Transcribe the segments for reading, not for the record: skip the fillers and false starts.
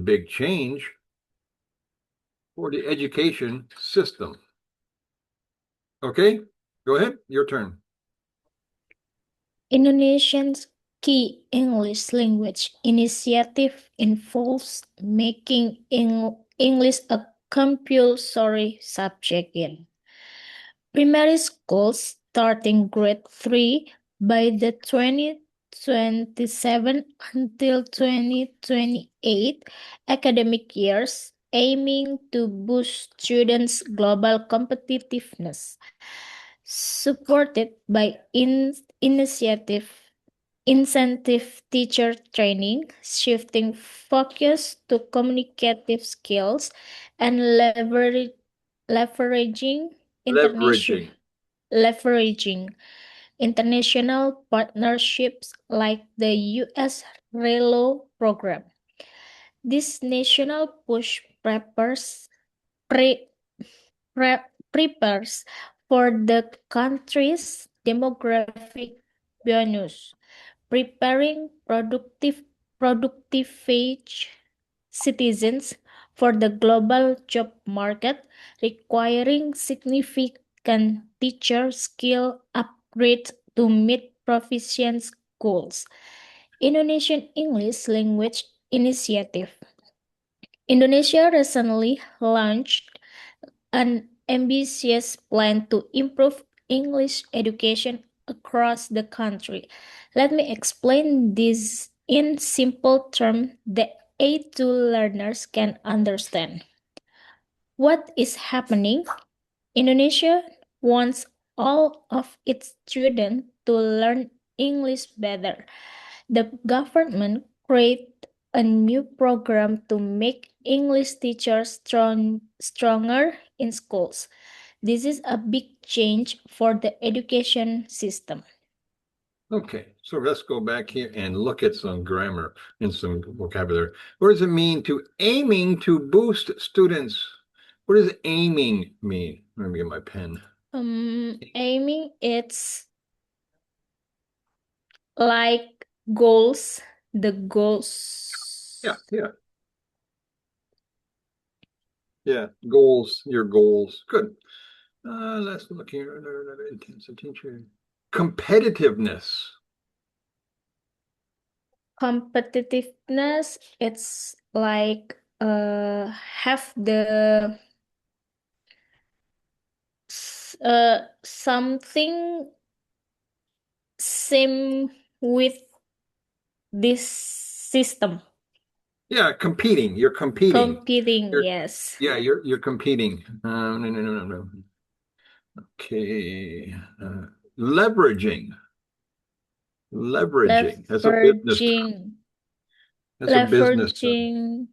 big change for the education system. Okay, go ahead. Your turn. Indonesia's key English language initiative involves making English a compulsory subject in primary schools starting grade 3 by the 2027 until 2028 academic years, aiming to boost students' global competitiveness. Supported by incentive teacher training, shifting focus to communicative skills, and leveraging international Leveraging. leveraging international partnerships like the US RELO program. This national push pre, prepares for the country's demographic bonus, preparing productive age citizens for the global job market, requiring significant teacher skill upgrades to meet proficiency goals. Indonesian English Language Initiative. Indonesia recently launched an ambitious plan to improve English education across the country. Let me explain this in simple terms that aid to learners can understand. What is happening? Indonesia wants all of its students to learn English better. The government created a new program to make English teachers stronger in schools. This is a big change for the education system. Okay, so let's go back here and look at some grammar and some vocabulary. What does it mean to aiming to boost students? What does aiming mean? Let me get my pen. Aiming it's like goals, the goals. Yeah. Yeah, goals, your goals. Good. Let's look here. Intensive teacher. Competitiveness. Competitiveness it's like have the something same with this system. Yeah, competing. You're competing. Competing, You're yes. yeah, you're competing. No. Okay. Leveraging. Leveraging. That's a business term. Leveraging, That's a business term. leveraging,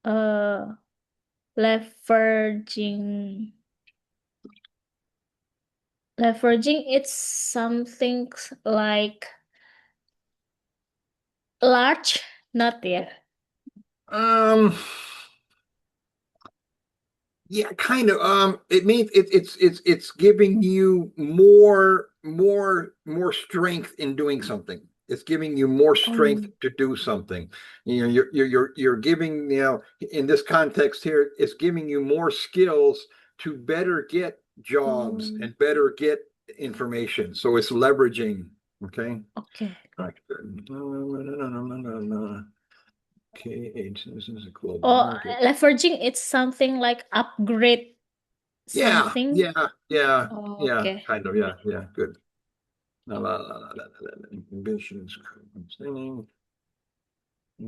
uh, leveraging, leveraging. It's something like large, not yet. Um, yeah, kind of. It means it's giving you more strength in doing something. It's giving you more strength Um, to do something. You know, you're giving, in this context here, it's giving you more skills to better get jobs um, and better get information. So it's leveraging. Okay. okay. Right. No. Okay, this is a global Oh, market. leveraging. It's something like upgrade Yeah, something. yeah, yeah, Oh, yeah, okay. kind of, yeah, good. Ambitions, understanding.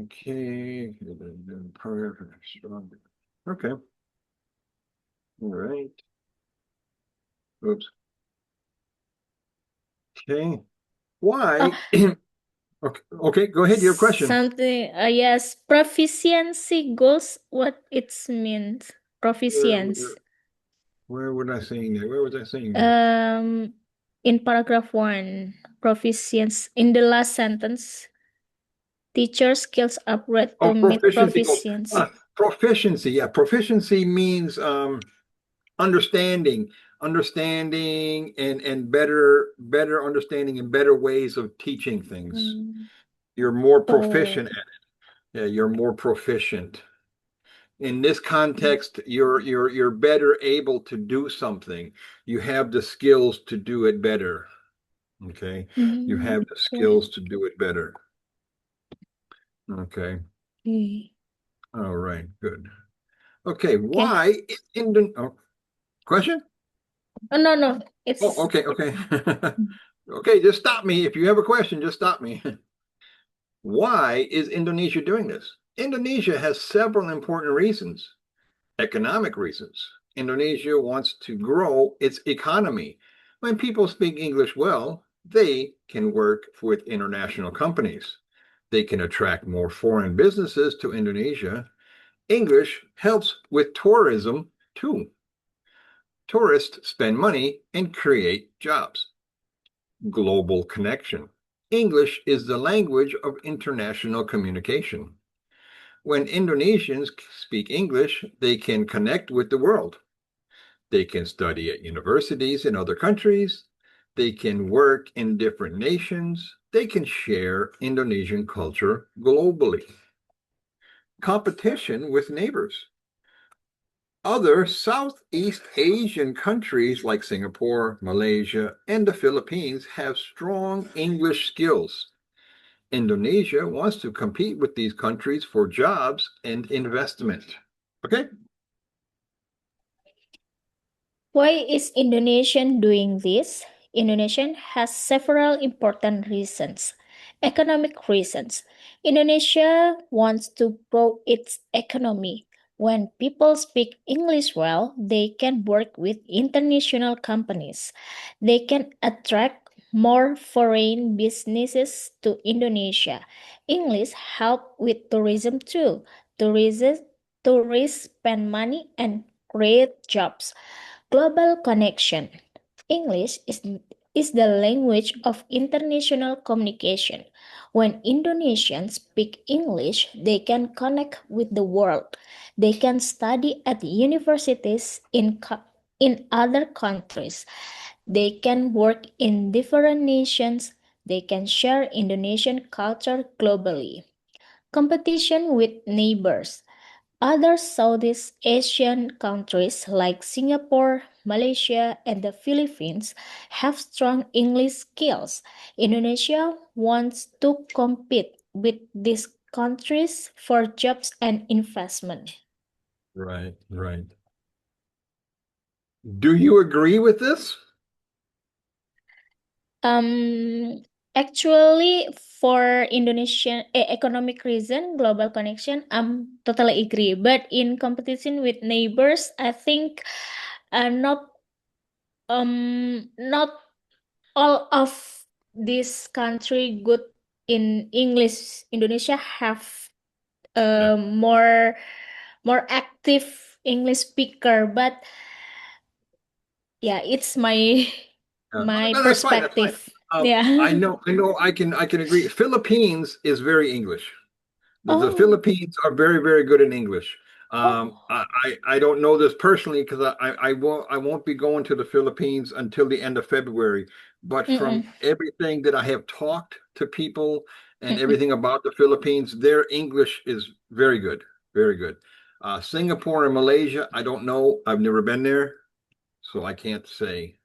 Okay, strong. Okay, all right. Oops. Okay. Oh, Why? Okay, go ahead. Your question. something. Yes, proficiency goals. What it means? Where, Proficiency. where, where was I saying that? Where was I saying that? Um, in paragraph one, proficiency. In the last sentence, teacher skills upgrade Oh, to meet proficiency goals. proficiency. Proficiency. Yeah, proficiency means understanding, and better understanding and better ways of teaching things. Mm. You're more Oh, proficient at it. Yeah, you're more proficient. In this context, you're better able to do something. You have the skills to do it better. Okay. You have the Okay. skills to do it better. Okay. Okay. All right. Good. Okay. Okay. Why is Indo oh, question? Oh, no, no. Oh, It's okay. Okay. Okay. Just stop me. If you have a question, just stop me. Why is Indonesia doing this? Indonesia has several important reasons. Economic reasons. Indonesia wants to grow its economy. When people speak English well, they can work with international companies. They can attract more foreign businesses to Indonesia. English helps with tourism too. Tourists spend money and create jobs. Global connection. English is the language of international communication. When Indonesians speak English, they can connect with the world. They can study at universities in other countries. They can work in different nations. They can share Indonesian culture globally. Competition with neighbors. Other Southeast Asian countries like Singapore, Malaysia, and the Philippines have strong English skills. Indonesia wants to compete with these countries for jobs and investment. Okay? Why is Indonesia doing this? Indonesia has several important reasons. Economic reasons. Indonesia wants to grow its economy. When people speak English well, they can work with international companies. They can attract more foreign businesses to Indonesia. English help with tourism too. Tourists, tourists spend money and create jobs. Global connection. English is the language of international communication. When Indonesians speak English, they can connect with the world. They can study at universities in other countries. They can work in different nations. They can share Indonesian culture globally. Competition with neighbors. Other Southeast Asian countries like Singapore, Malaysia, and the Philippines have strong English skills. Indonesia wants to compete with these countries for jobs and investment. Right, right. Do you agree with this? Um, Actually, for Indonesian economic reason, global connection, I'm totally agree. But in competition with neighbors, I think not all of this country good in English. Indonesia have Yeah. more active English speaker, but yeah, it's my my No, that's fine. That's fine. perspective. Yeah. I can agree. Philippines is very English. The Oh. Philippines are very, very good in English. Oh. I don't know this personally because I won't be going to the Philippines until the end of February. But from Mm-mm. everything that I have talked to people and Mm-mm. everything about the Philippines, their English is very good, very good. Singapore and Malaysia, I don't know. I've never been there, so I can't say.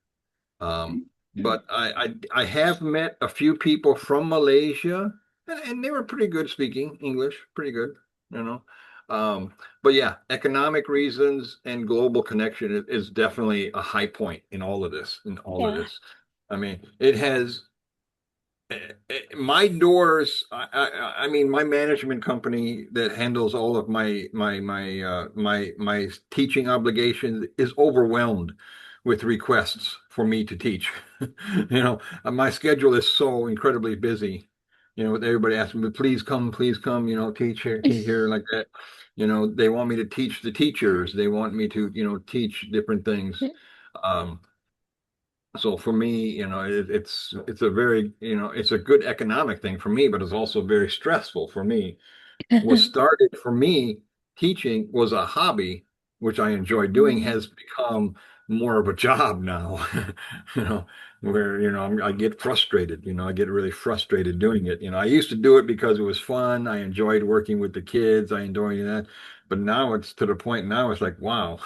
Um, but I have met a few people from Malaysia, and they were pretty good speaking English, pretty good, you know. Um, but yeah, economic reasons and global connection is definitely a high point in all of this. In all of Yeah. this, I mean, it has my doors. I mean, my management company that handles all of my teaching obligations is overwhelmed with requests for me to teach. You know, my schedule is so incredibly busy. You know, with everybody asking me, please come, you know, teach here like that. You know, they want me to teach the teachers. They want me to, you know, teach different things. Um, so for me, you know, it's a very, you know, it's a good economic thing for me, but it's also very stressful for me. What started for me teaching was a hobby, which I enjoy doing, Mm. has become more of a job now, you know, where, I get frustrated, I get really frustrated doing it. I used to do it because it was fun. I enjoyed working with the kids. I enjoyed that. But now it's to the point now it's like, wow,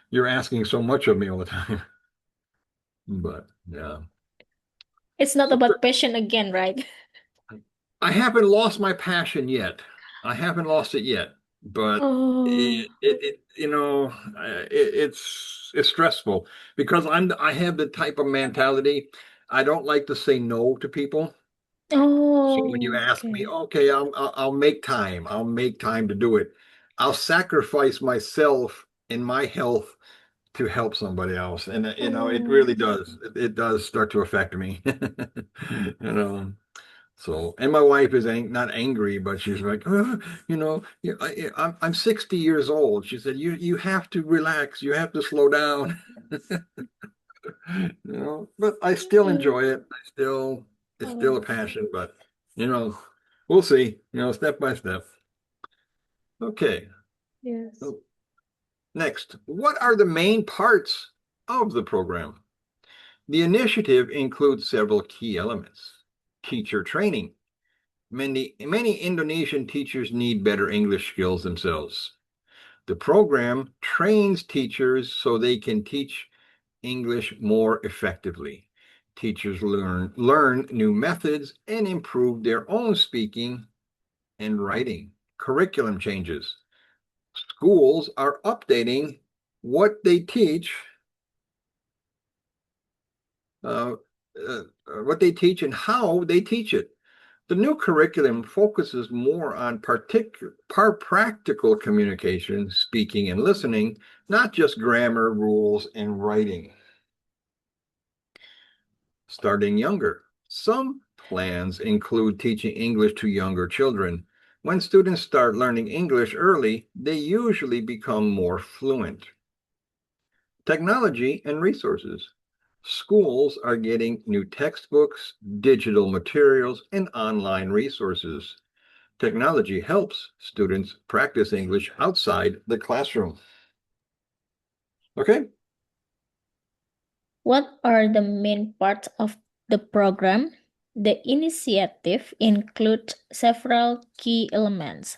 you're asking so much of me all the time. But yeah. It's not So about passion again, right? I haven't lost my passion yet. I haven't lost it yet, but Oh, it's stressful because I have the type of mentality. I don't like to say no to people. So when you oh, ask me, okay. okay, I'll make time. I'll make time to do it. I'll sacrifice myself and my health to help somebody else, and it Oh, really does. It does start to affect me. You know. So, and my wife is not angry, but she's like, "Oh, I'm 60 years old." She said, "You have to relax. You have to slow down." But I still yeah. enjoy it. It's still a Oh, passion, but you know, we'll see. Step by step. Okay. yes. So next, what are the main parts of the program? The initiative includes several key elements. Teacher training. Many Indonesian teachers need better English skills themselves. The program trains teachers so they can teach English more effectively. Teachers learn new methods and improve their own speaking and writing. Curriculum changes. Schools are updating what they teach, uh, what they teach, and how they teach it. The new curriculum focuses more on practical communication, speaking, and listening, not just grammar, rules, and writing. Starting younger. Some plans include teaching English to younger children. When students start learning English early, they usually become more fluent. Technology and resources. Schools are getting new textbooks, digital materials, and online resources. Technology helps students practice English outside the classroom. Okay. What are the main parts of the program? The initiative includes several key elements.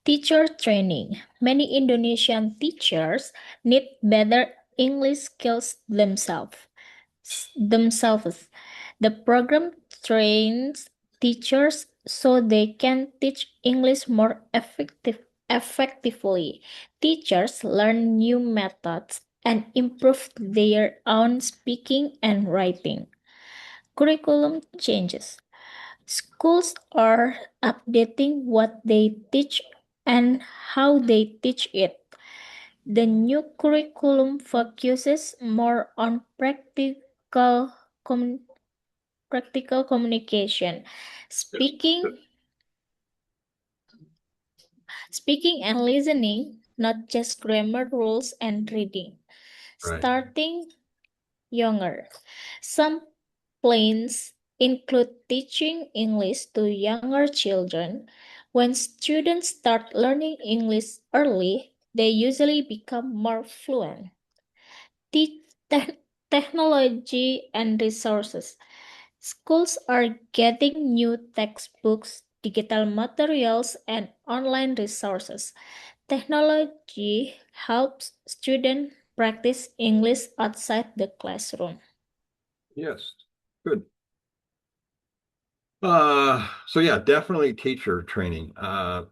Teacher training. Many Indonesian teachers need better English skills themselves. The program trains teachers so they can teach English more effectively. Teachers learn new methods and improve their own speaking and writing. Curriculum changes. Schools are updating what they teach and how they teach it. The new curriculum focuses more on com- practical communication, speaking, speaking and listening, not just grammar rules and reading. Right. Starting younger. Some plans include teaching English to younger children. When students start learning English early, they usually become more fluent. Te- te- Technology and resources. Schools are getting new textbooks, digital materials, and online resources. Technology helps students practice English outside the classroom. Yes. Good. So yeah, definitely teacher training.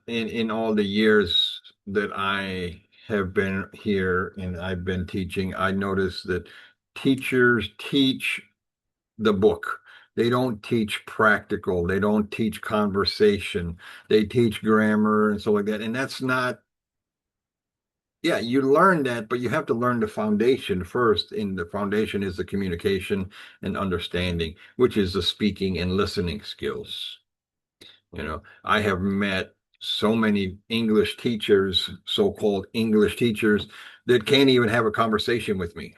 In all the years that I have been here and I've been teaching, I noticed that teachers teach the book. They don't teach practical. They don't teach conversation. They teach grammar and stuff like that. And that's not, yeah, you learn that, but you have to learn the foundation first. And the foundation is the communication and understanding, which is the speaking and listening skills. I have met so many English teachers, so-called English teachers, that can't even have a conversation with me.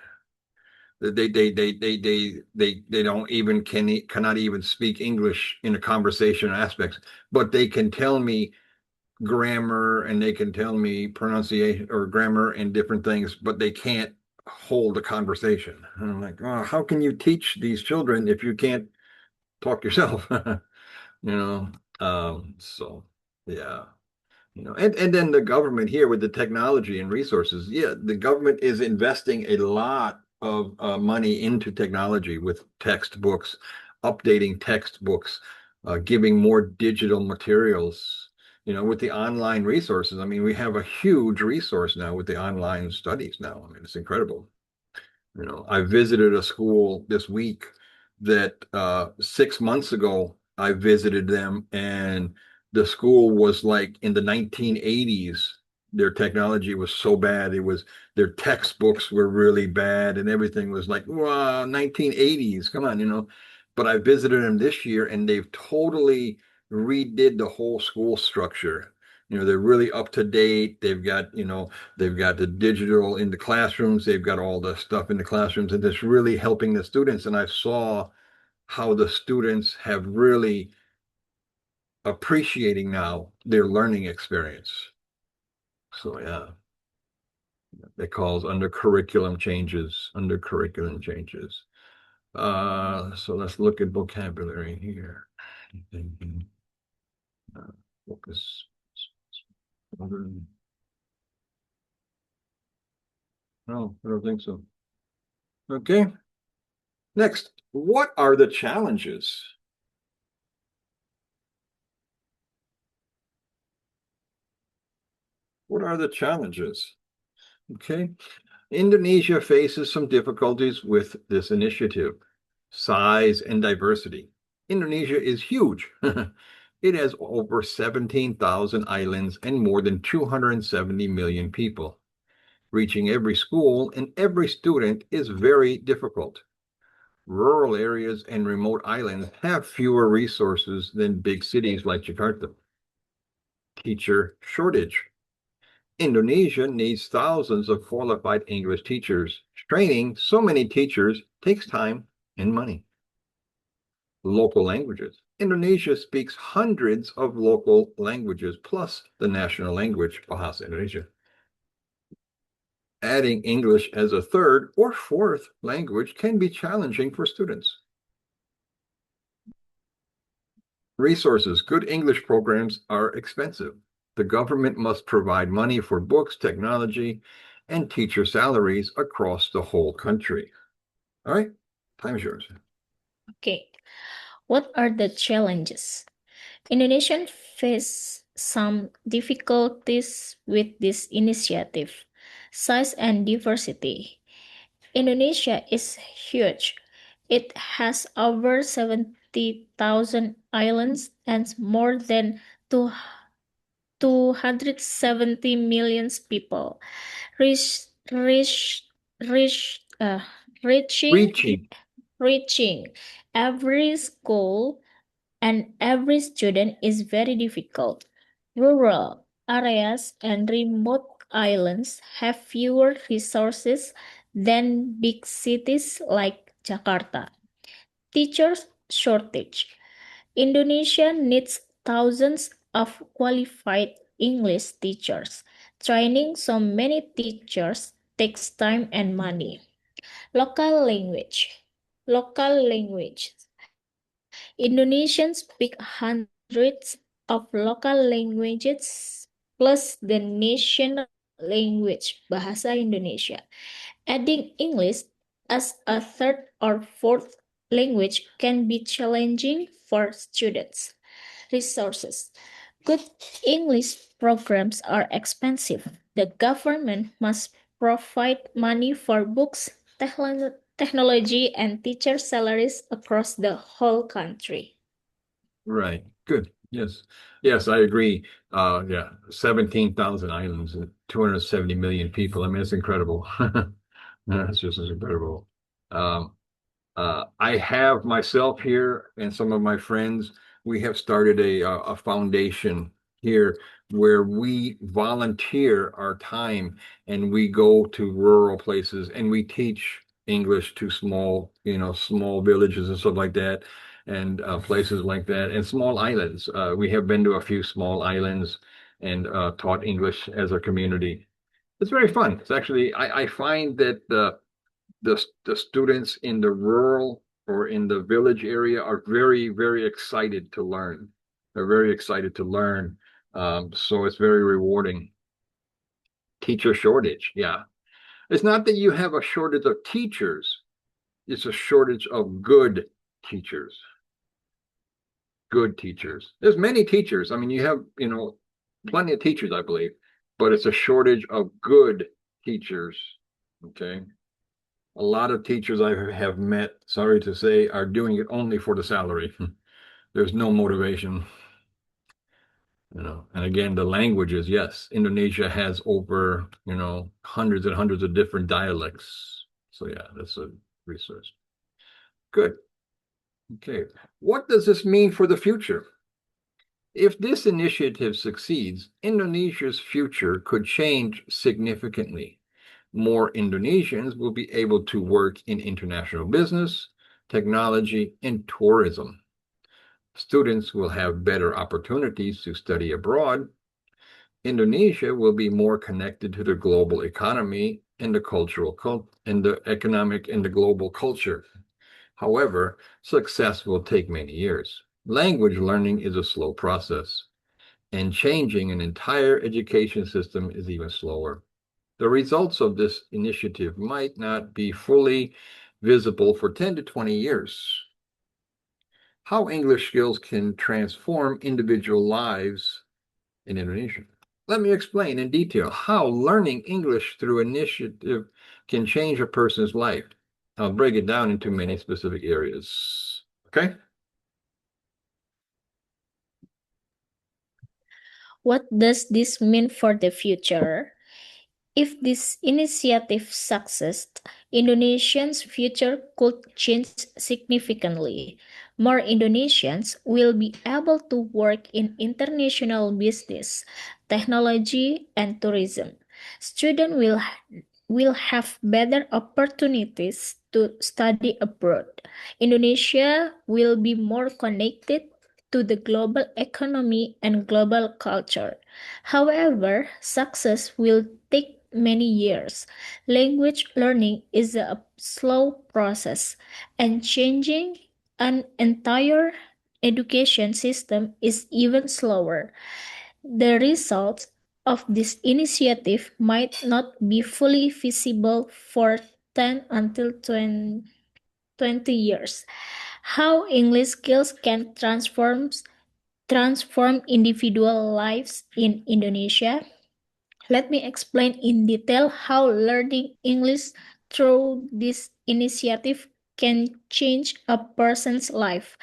They don't even cannot even speak English in a conversation aspects, but they can tell me grammar and they can tell me pronunciation or grammar and different things, but they can't hold a conversation. And I'm like, oh, how can you teach these children if you can't talk yourself? You know, so yeah. And then the government here with the technology and resources, yeah, the government is investing a lot of money into technology with textbooks, updating textbooks, giving more digital materials, with the online resources. I mean, we have a huge resource now with the online studies now. I mean, it's incredible. I visited a school this week that 6 months ago I visited them, and the school was like in the 1980s. Their technology was so bad. Their textbooks were really bad, and everything was like, wow, 1980s. Come on. But I visited them this year, and they've totally redid the whole school structure. They're really up to date. They've got the digital in the classrooms. They've got all the stuff in the classrooms, and it's really helping the students. And I saw how the students have really appreciating now their learning experience. So yeah, it calls under curriculum changes. So let's look at vocabulary here. Focus. No, I don't think so. Okay. Next, what are the challenges? What are the challenges? Okay. Indonesia faces some difficulties with this initiative, size and diversity. Indonesia is huge. It has over 17,000 islands and more than 270 million people. Reaching every school and every student is very difficult. Rural areas and remote islands have fewer resources than big cities like Jakarta. Teacher shortage. Indonesia needs thousands of qualified English teachers. Training so many teachers takes time and money. Local languages. Indonesia speaks hundreds of local languages, plus the national language, Bahasa Indonesia. Adding English as a third or fourth language can be challenging for students. Resources. Good English programs are expensive. The government must provide money for books, technology, and teacher salaries across the whole country. All right, time is yours. Okay. What are the challenges? Indonesians face some difficulties with this initiative. Size and diversity. Indonesia is huge. It has over 70,000 islands and more than 270 million people. Reach, reach, reach, uh, reaching, Reaching. reaching every school and every student is very difficult. Rural areas and remote islands have fewer resources than big cities like Jakarta. Teachers shortage. Indonesia needs thousands of qualified English teachers. Training so many teachers takes time and money. Local language. Local language. Indonesians speak hundreds of local languages plus the national language, Bahasa Indonesia. Adding English as a third or fourth language can be challenging for students. Resources. Good English programs are expensive. The government must provide money for books, technology, and teacher salaries across the whole country. Right. Good. Yes. Yes, I agree. Yeah, 17,000 islands and 270 million people. I mean, it's incredible. That's just incredible. Um, I have myself here and some of my friends, we have started a foundation here where we volunteer our time and we go to rural places and we teach English to small villages and stuff like that, and places like that, and small islands. We have been to a few small islands and taught English as a community. It's very fun. It's actually I find that the students in the rural or in the village area are very, very excited to learn. They're very excited to learn. So it's very rewarding. Teacher shortage, yeah. It's not that you have a shortage of teachers, it's a shortage of good teachers. Good teachers. There's many teachers. I mean, you have, plenty of teachers, I believe, but it's a shortage of good teachers. Okay. A lot of teachers I have met, sorry to say, are doing it only for the salary. There's no motivation, And again, the languages, yes, Indonesia has over, hundreds and hundreds of different dialects. So yeah, that's a resource. Good. Okay. What does this mean for the future? If this initiative succeeds, Indonesia's future could change significantly. More Indonesians will be able to work in international business, technology, and tourism. Students will have better opportunities to study abroad. Indonesia will be more connected to the global economy and the and the economic and the global culture. However, success will take many years. Language learning is a slow process, and changing an entire education system is even slower. The results of this initiative might not be fully visible for 10 to 20 years. How English skills can transform individual lives in Indonesia. Let me explain in detail how learning English through initiative can change a person's life. I'll break it down into many specific areas. Okay? What does this mean for the future? If this initiative succeeds, Indonesians' future could change significantly. More Indonesians will be able to work in international business, technology, and tourism. Students will have better opportunities to study abroad. Indonesia will be more connected to the global economy and global culture. However, success will take many years. Language learning is a slow process, and changing an entire education system is even slower. The results of this initiative might not be fully visible for 10 until 20 years. How English skills can transform individual lives in Indonesia. Let me explain in detail how learning English through this initiative can change a person's life.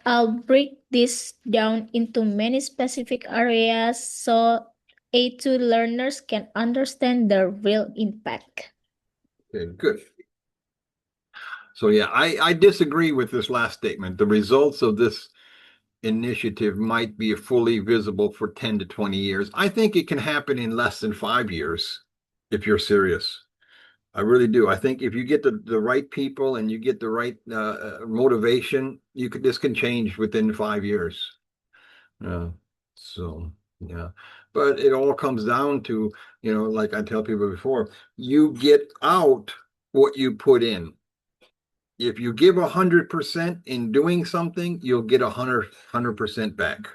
I'll break this down into many specific areas so A2 learners can understand the real impact. Okay, good. So yeah, I disagree with this last statement. The results of this initiative might be fully visible for 10 to 20 years. I think it can happen in less than 5 years if you're serious. I really do. I think if you get the right people and you get the right motivation, this can change within 5 years. Uh, so yeah, but it all comes down to, like I tell people before, you get out what you put in. If you give 100% in doing something, you'll get 100% back.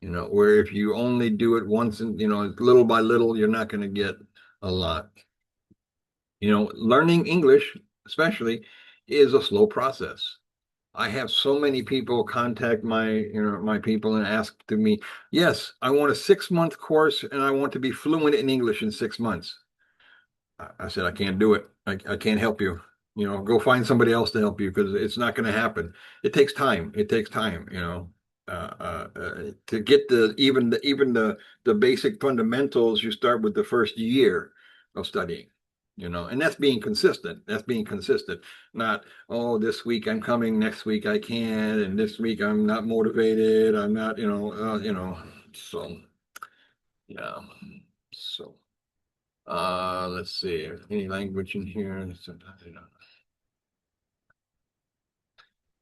Where if you only do it once and, little by little, you're not going to get a lot. Learning English, especially, is a slow process. I have so many people contact my people and ask to me, yes, I want a 6 month course and I want to be fluent in English in 6 months. I said, I can't do it. I can't help you. Go find somebody else to help you because it's not going to happen. It takes time. It takes time, to get the basic fundamentals. You start with the first year of studying, and that's being consistent. That's being consistent. Not, oh, this week I'm coming, next week I can, and this week I'm not motivated. I'm not, so yeah. So let's see. Any language in here?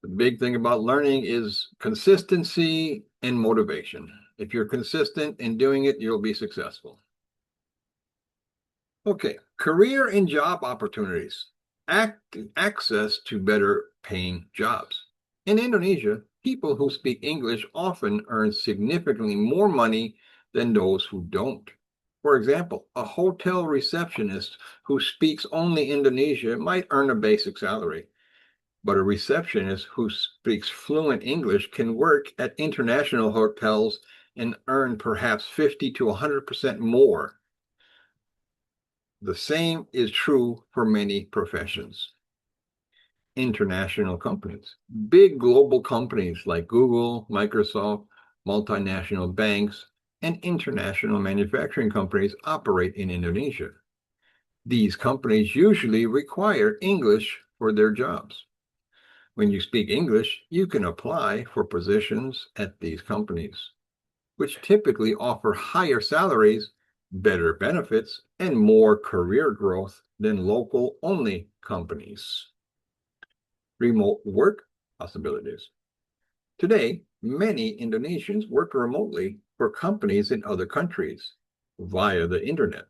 The big thing about learning is consistency and motivation. If you're consistent in doing it, you'll be successful. Okay, career and job opportunities. Access to better paying jobs. In Indonesia, people who speak English often earn significantly more money than those who don't. For example, a hotel receptionist who speaks only Indonesia might earn a basic salary, but a receptionist who speaks fluent English can work at international hotels and earn perhaps 50 to 100% more. The same is true for many professions. International companies, big global companies like Google, Microsoft, multinational banks, and international manufacturing companies operate in Indonesia. These companies usually require English for their jobs. When you speak English, you can apply for positions at these companies, which typically offer higher salaries, better benefits, and more career growth than local only companies. Remote work possibilities. Today, many Indonesians work remotely for companies in other countries via the internet.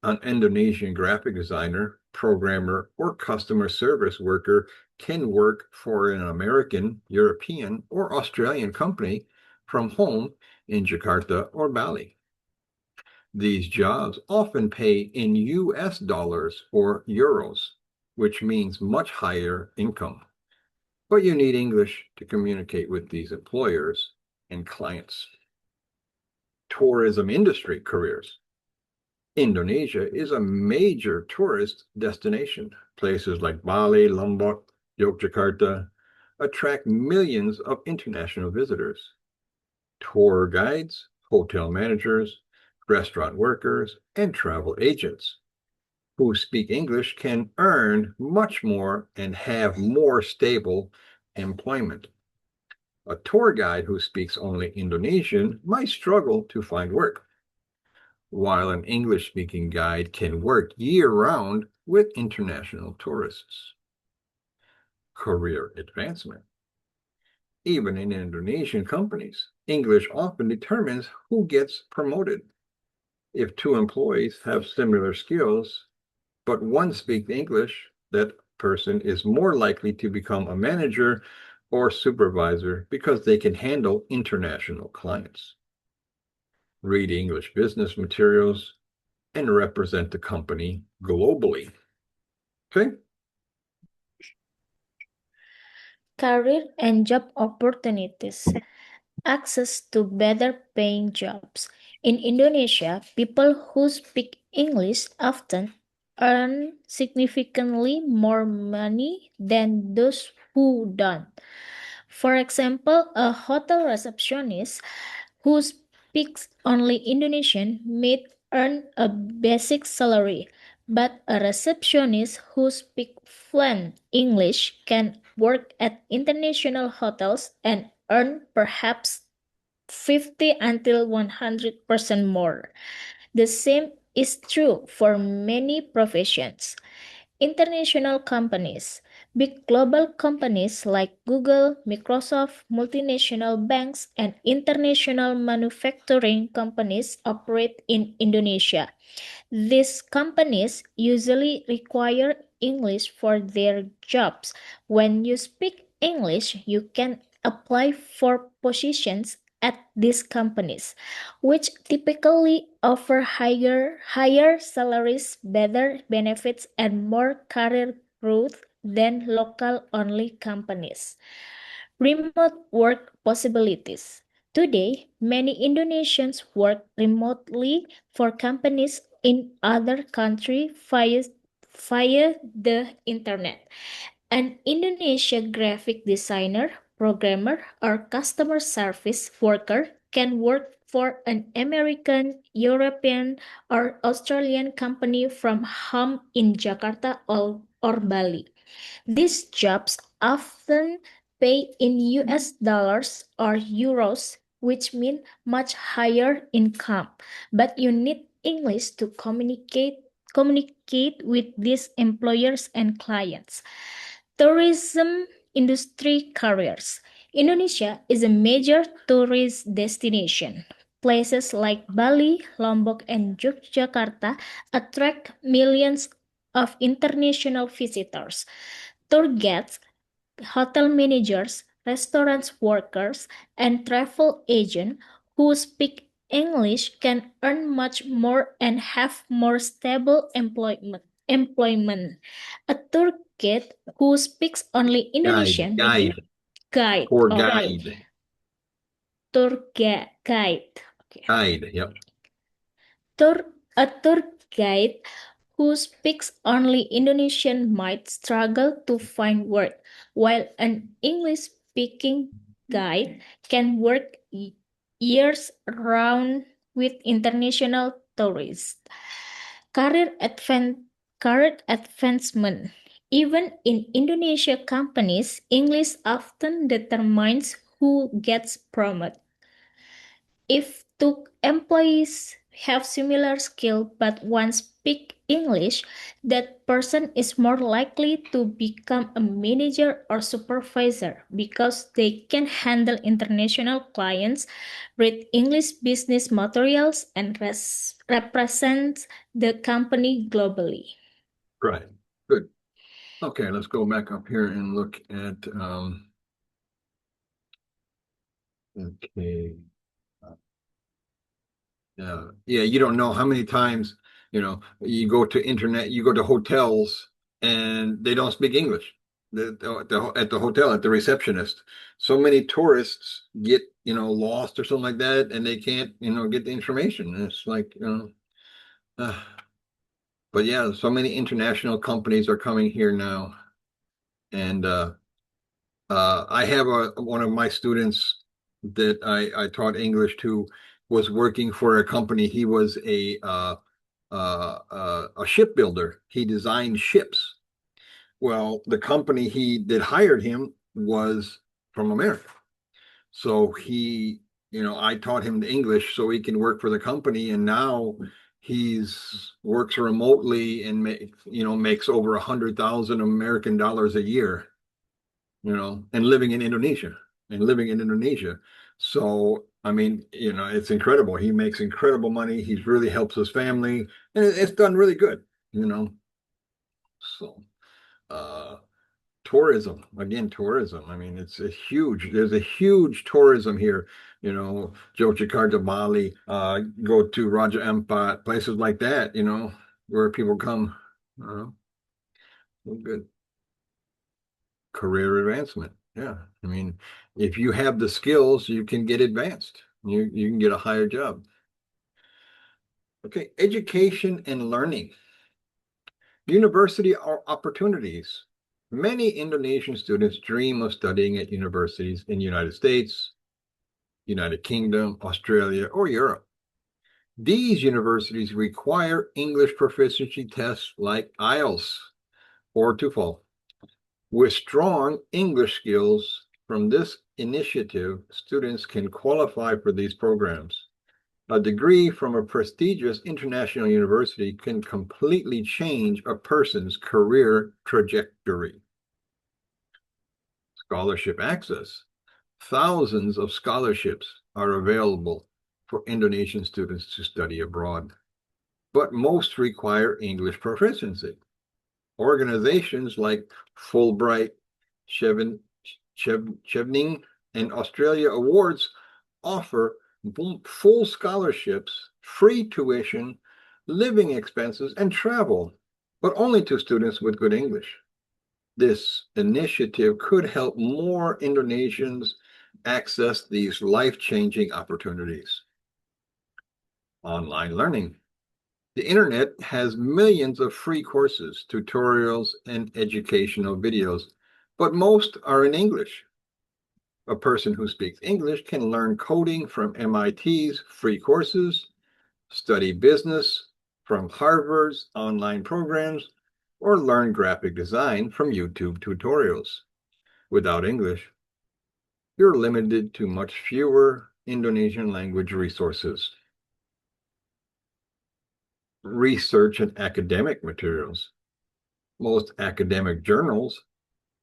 An Indonesian graphic designer, programmer, or customer service worker can work for an American, European, or Australian company from home in Jakarta or Bali. These jobs often pay in US dollars or euros, which means much higher income. But you need English to communicate with these employers and clients. Tourism industry careers. Indonesia is a major tourist destination. Places like Bali, Lombok, Yogyakarta attract millions of international visitors. Tour guides, hotel managers, restaurant workers, and travel agents who speak English can earn much more and have more stable employment. A tour guide who speaks only Indonesian might struggle to find work, while an English speaking guide can work year round with international tourists. Career advancement. Even in Indonesian companies, English often determines who gets promoted. If two employees have similar skills, but one speaks English, that person is more likely to become a manager or supervisor because they can handle international clients, read English business materials, and represent the company globally. Okay. Career and job opportunities. Access to better paying jobs. In Indonesia, people who speak English often earn significantly more money than those who don't. For example, a hotel receptionist who speaks only Indonesian may earn a basic salary, but a receptionist who speaks fluent English can work at international hotels and earn perhaps 50 until 100% more. The same is true for many professions. International companies, big global companies like Google, Microsoft, multinational banks, and international manufacturing companies operate in Indonesia. These companies usually require English for their jobs. When you speak English, you can apply for positions at these companies, which typically offer higher salaries, better benefits, and more career growth than local only companies. Remote work possibilities. Today, many Indonesians work remotely for companies in other countries via the internet. An Indonesian graphic designer, programmer, or customer service worker can work for an American, European, or Australian company from home in Jakarta or Bali. These jobs often pay in US dollars or euros, which mean much higher income, but you need English to communicate with these employers and clients. Tourism industry careers. Indonesia is a major tourist destination. places like Bali, Lombok, and Yogyakarta attract millions of international visitors. Tour guides, hotel managers, restaurant workers, and travel agents who speak English can earn much more and have more stable employment. A tour guide who speaks only Guide, Indonesian guide, guide or or guide. guide, Guide. Okay. guide. Yep. Tour a tour guide who speaks only Indonesian might struggle to find work, while an English speaking guide can work years round with international tourists. Career, career advancement. Even in Indonesia companies, English often determines who gets promoted. If two employees have similar skill but one speak English, that person is more likely to become a manager or supervisor because they can handle international clients, read English business materials, and represent the company globally. Right. Good. Okay, let's go back up here and look at okay. Yeah, you don't know how many times, you go to internet, you go to hotels and they don't speak English. At the hotel, at the receptionist. So many tourists get, lost or something like that, and they can't, get the information. And it's like, uh, but yeah, so many international companies are coming here now. And I have one of my students that I taught English to was working for a company. He was a shipbuilder. He designed ships. Well, the company he that hired him was from America. So I taught him English so he can work for the company, and now he's works remotely and makes over 100,000 American dollars a year, and living in Indonesia. So, I mean, it's incredible. He makes incredible money. He's really helps his family, and it's done really good, you know. So, uh, tourism, again, tourism. I mean, there's a huge tourism here, Yogyakarta, Bali, go to Raja Ampat, places like that, where people come. Uh, Good. Career advancement. Yeah. I mean, if you have the skills, you can get advanced. You can get a higher job. Okay, education and learning. University opportunities. Many Indonesian students dream of studying at universities in the United States, United Kingdom, Australia, or Europe. These universities require English proficiency tests like IELTS or TOEFL. With strong English skills from this initiative, students can qualify for these programs. A degree from a prestigious international university can completely change a person's career trajectory. Scholarship access. Thousands of scholarships are available for Indonesian students to study abroad, but most require English proficiency. Organizations like Fulbright, Chevening, and Australia Awards offer full scholarships, free tuition, living expenses, and travel, but only to students with good English. This initiative could help more Indonesians access these life-changing opportunities. Online learning. The internet has millions of free courses, tutorials, and educational videos, but most are in English. A person who speaks English can learn coding from MIT's free courses, study business from Harvard's online programs, or learn graphic design from YouTube tutorials. Without English, you're limited to much fewer Indonesian language resources. Research and academic materials. Most academic journals,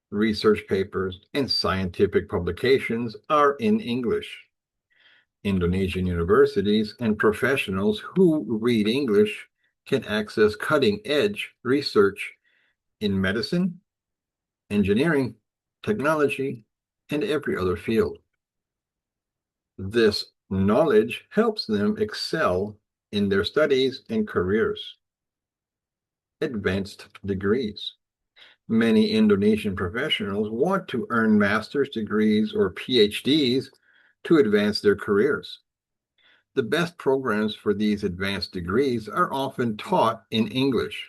research papers, and scientific publications are in English. Indonesian universities and professionals who read English can access cutting-edge research in medicine, engineering, technology, and every other field. This knowledge helps them excel in their studies and careers. Advanced degrees. Many Indonesian professionals want to earn master's degrees or PhDs to advance their careers. The best programs for these advanced degrees are often taught in English,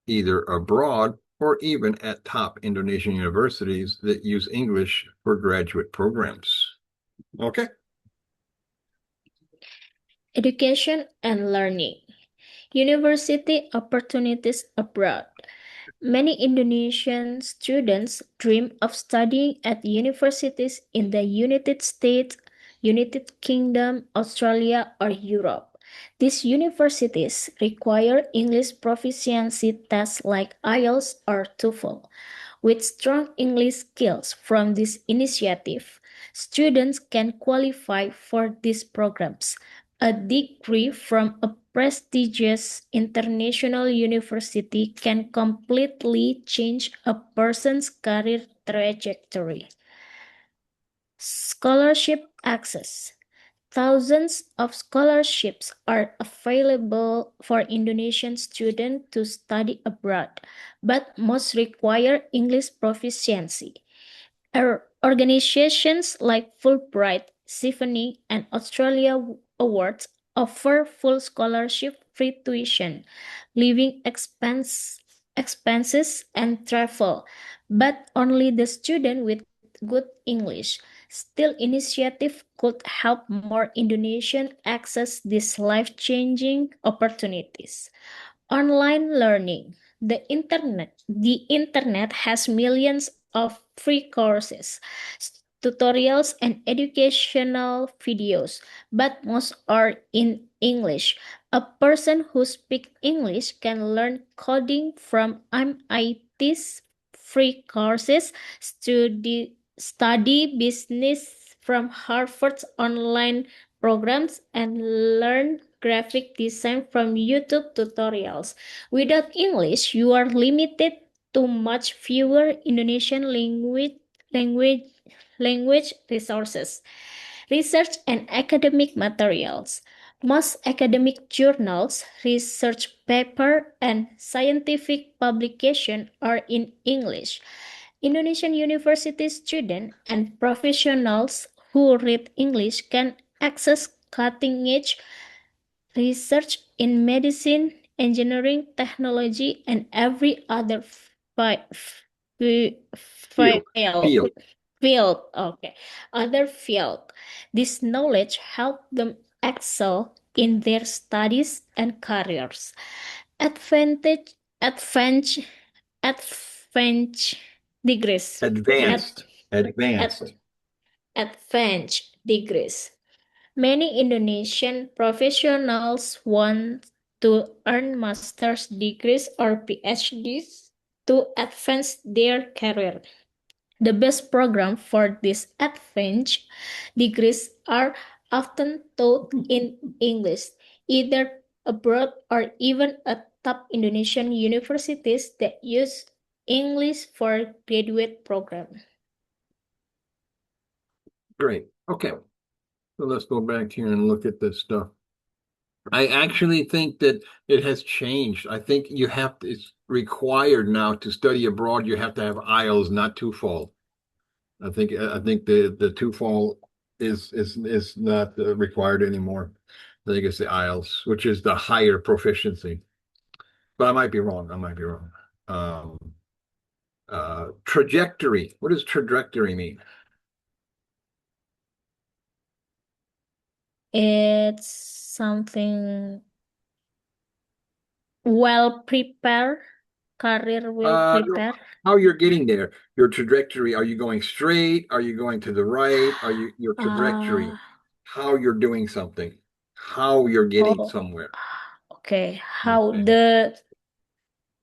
either abroad or even at top Indonesian universities that use English for graduate programs. Okay. Education and learning. University opportunities abroad. Many Indonesian students dream of studying at universities in the United States, United Kingdom, Australia, or Europe. These universities require English proficiency tests like IELTS or TOEFL. With strong English skills from this initiative, students can qualify for these programs. A degree from a prestigious international university can completely change a person's career trajectory. Scholarship access. Thousands of scholarships are available for Indonesian students to study abroad, but most require English proficiency. Organizations like Fulbright, Symphony, and Australia Awards offer full scholarship, free tuition, living expenses, and travel, but only the student with good English. Still, initiative could help more Indonesians access these life-changing opportunities. Online learning. The internet has millions of free courses, tutorials, and educational videos, but most are in English. A person who speaks English can learn coding from MIT's free courses, study business from Harvard's online programs, and learn graphic design from YouTube tutorials. Without English, you are limited to much fewer Indonesian language, language resources, research and academic materials. Most academic journals, research paper, and scientific publication are in English. Indonesian university students and professionals who read English can access cutting-edge research in medicine, engineering, technology, and every other Field. field. Field. Field, okay, other field. This knowledge help them excel in their studies and careers. Advantage, advantage, advantage degrees. Ad, Advanced. ad, Advanced. advantage degrees. Many Indonesian professionals want to earn master's degrees or PhDs to advance their career. The best program for these advanced degrees are often taught in English, either abroad or even at top Indonesian universities that use English for graduate program. Great. Okay. So let's go back here and look at this stuff. I actually think that it has changed. I think it's required now to study abroad. You have to have IELTS, not TOEFL. I think the TOEFL is not required anymore. I think it's the IELTS, which is the higher proficiency. But I might be wrong. I might be wrong. Um, Trajectory. What does trajectory mean? It's something well prepared, career well No, prepared. how you're getting there. Your trajectory. Are you going straight? Are you going to the right? Are you your Uh, trajectory? How you're doing something? How you're getting oh, somewhere? okay. How Okay.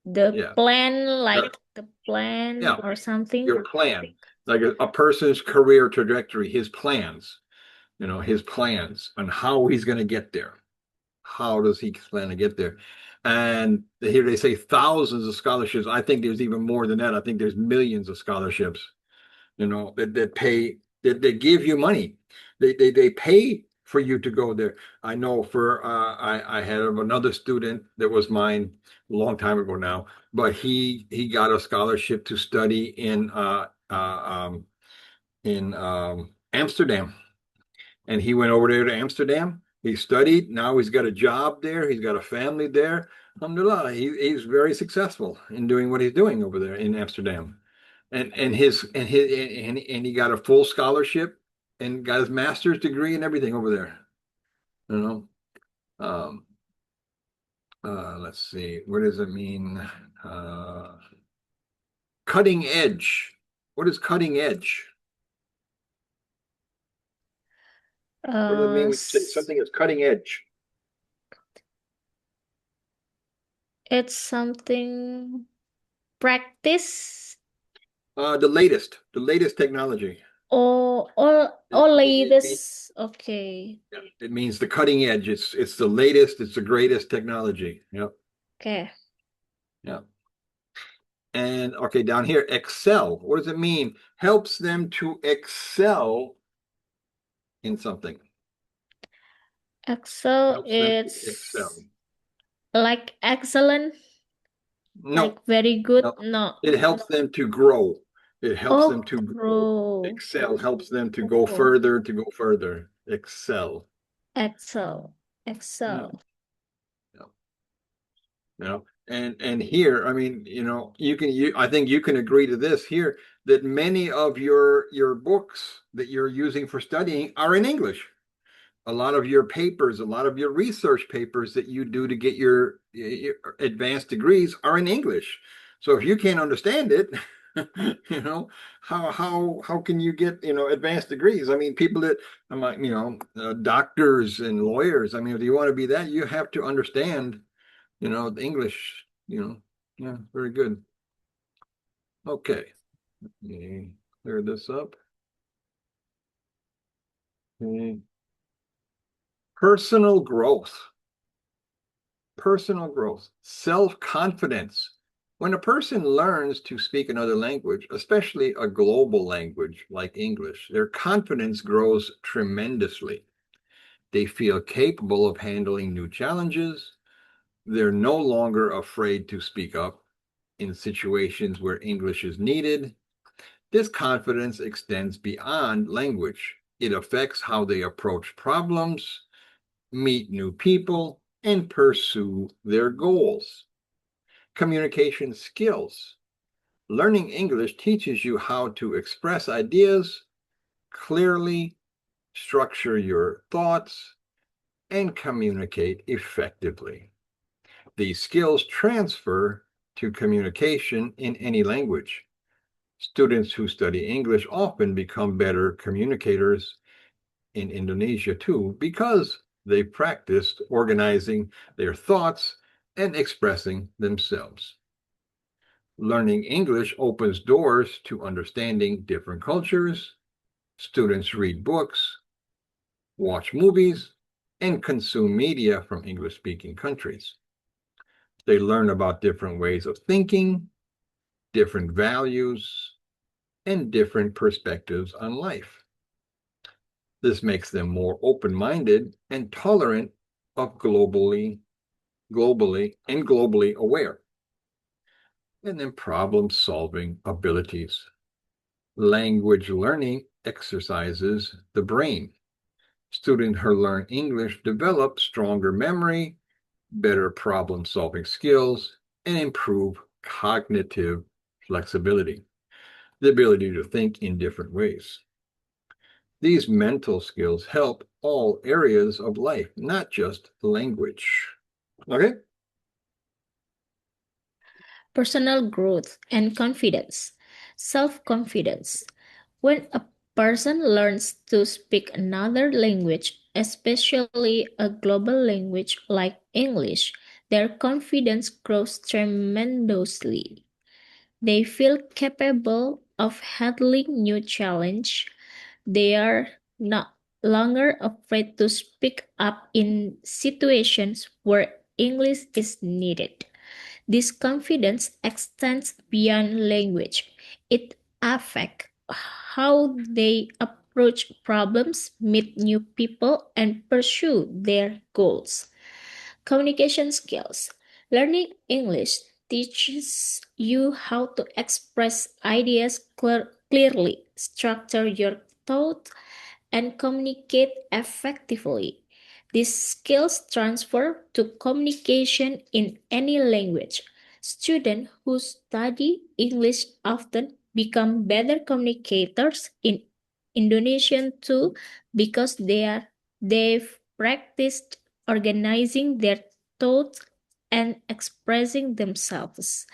the Yeah. plan, Your- like the plan Yeah. or something. Your plan, like a person's career trajectory, his plans. his plans on how he's going to get there. How does he plan to get there? And here they say thousands of scholarships. I think there's even more than that. I think there's millions of scholarships, that pay, that give you money. They pay for you to go there. I know for I had another student that was mine a long time ago now, but he got a scholarship to study in Amsterdam, and he went over there to Amsterdam. He studied. Now he's got a job there. He's got a family there. Alhamdulillah, he's very successful in doing what he's doing over there in Amsterdam, and he got a full scholarship and got his master's degree and everything over there. You know, um, let's see, what does it mean? Uh, Cutting edge. What is cutting edge? What does it mean when you say something is cutting edge? It's something practice The latest technology. or latest. Okay. It means the cutting edge. It's the latest. It's the greatest technology. Yep. Okay. Yep. And okay, down here, excel. What does it mean? Helps them to excel in something. Excel Helps them to excel. is like excellent, No, like very good. no. No. It helps them to grow. It helps them Oh, to grow. grow. Excel helps them to go Oh, further, to go further. Excel. Excel. Yeah. Excel. Yeah. And here, I mean, I think you can agree to this here, that many of your books that you're using for studying are in English. A lot of your papers, a lot of your research papers that you do to get your advanced degrees are in English. So if you can't understand it, how can you get advanced degrees? I mean, people that I'm like, doctors and lawyers. I mean, if you want to be that, you have to understand the English. Yeah, very good. Okay, let me clear this up. Okay. Personal growth. Personal growth, self-confidence. When a person learns to speak another language, especially a global language like English, their confidence grows tremendously. They feel capable of handling new challenges. They're no longer afraid to speak up in situations where English is needed. This confidence extends beyond language. It affects how they approach problems, meet new people, and pursue their goals. Communication skills. Learning English teaches you how to express ideas clearly, structure your thoughts, and communicate effectively. These skills transfer to communication in any language. Students who study English often become better communicators in Indonesia too, because they practiced organizing their thoughts and expressing themselves. Learning English opens doors to understanding different cultures. Students read books, watch movies, and consume media from English-speaking countries. They learn about different ways of thinking, different values, and different perspectives on life. This makes them more open-minded and tolerant of globally aware. And then problem-solving abilities. Language learning exercises the brain. Students who learn English develop stronger memory, better problem-solving skills, and improve cognitive flexibility, the ability to think in different ways. These mental skills help all areas of life, not just language. Okay? Personal growth and confidence. Self-confidence. When a person learns to speak another language, especially a global language like English, their confidence grows tremendously. They feel capable of handling new challenge. They are not longer afraid to speak up in situations where English is needed. This confidence extends beyond language. It affects how they approach problems, meet new people, and pursue their goals. Communication skills. Learning English teaches you how to express ideas clearly, structure your thoughts, and communicate effectively. These skills transfer to communication in any language. Students who study English often become better communicators in Indonesian too because they've practiced organizing their thoughts and expressing themselves.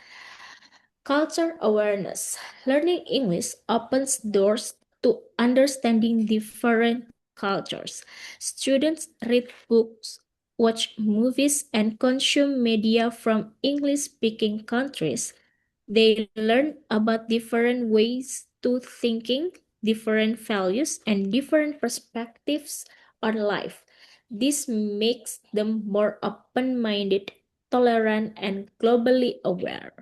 Culture awareness. Learning English opens doors to understanding different cultures. Students read books, watch movies, and consume media from English speaking countries. They learn about different ways to thinking, different values, and different perspectives on life. This makes them more open minded, tolerant, and globally aware.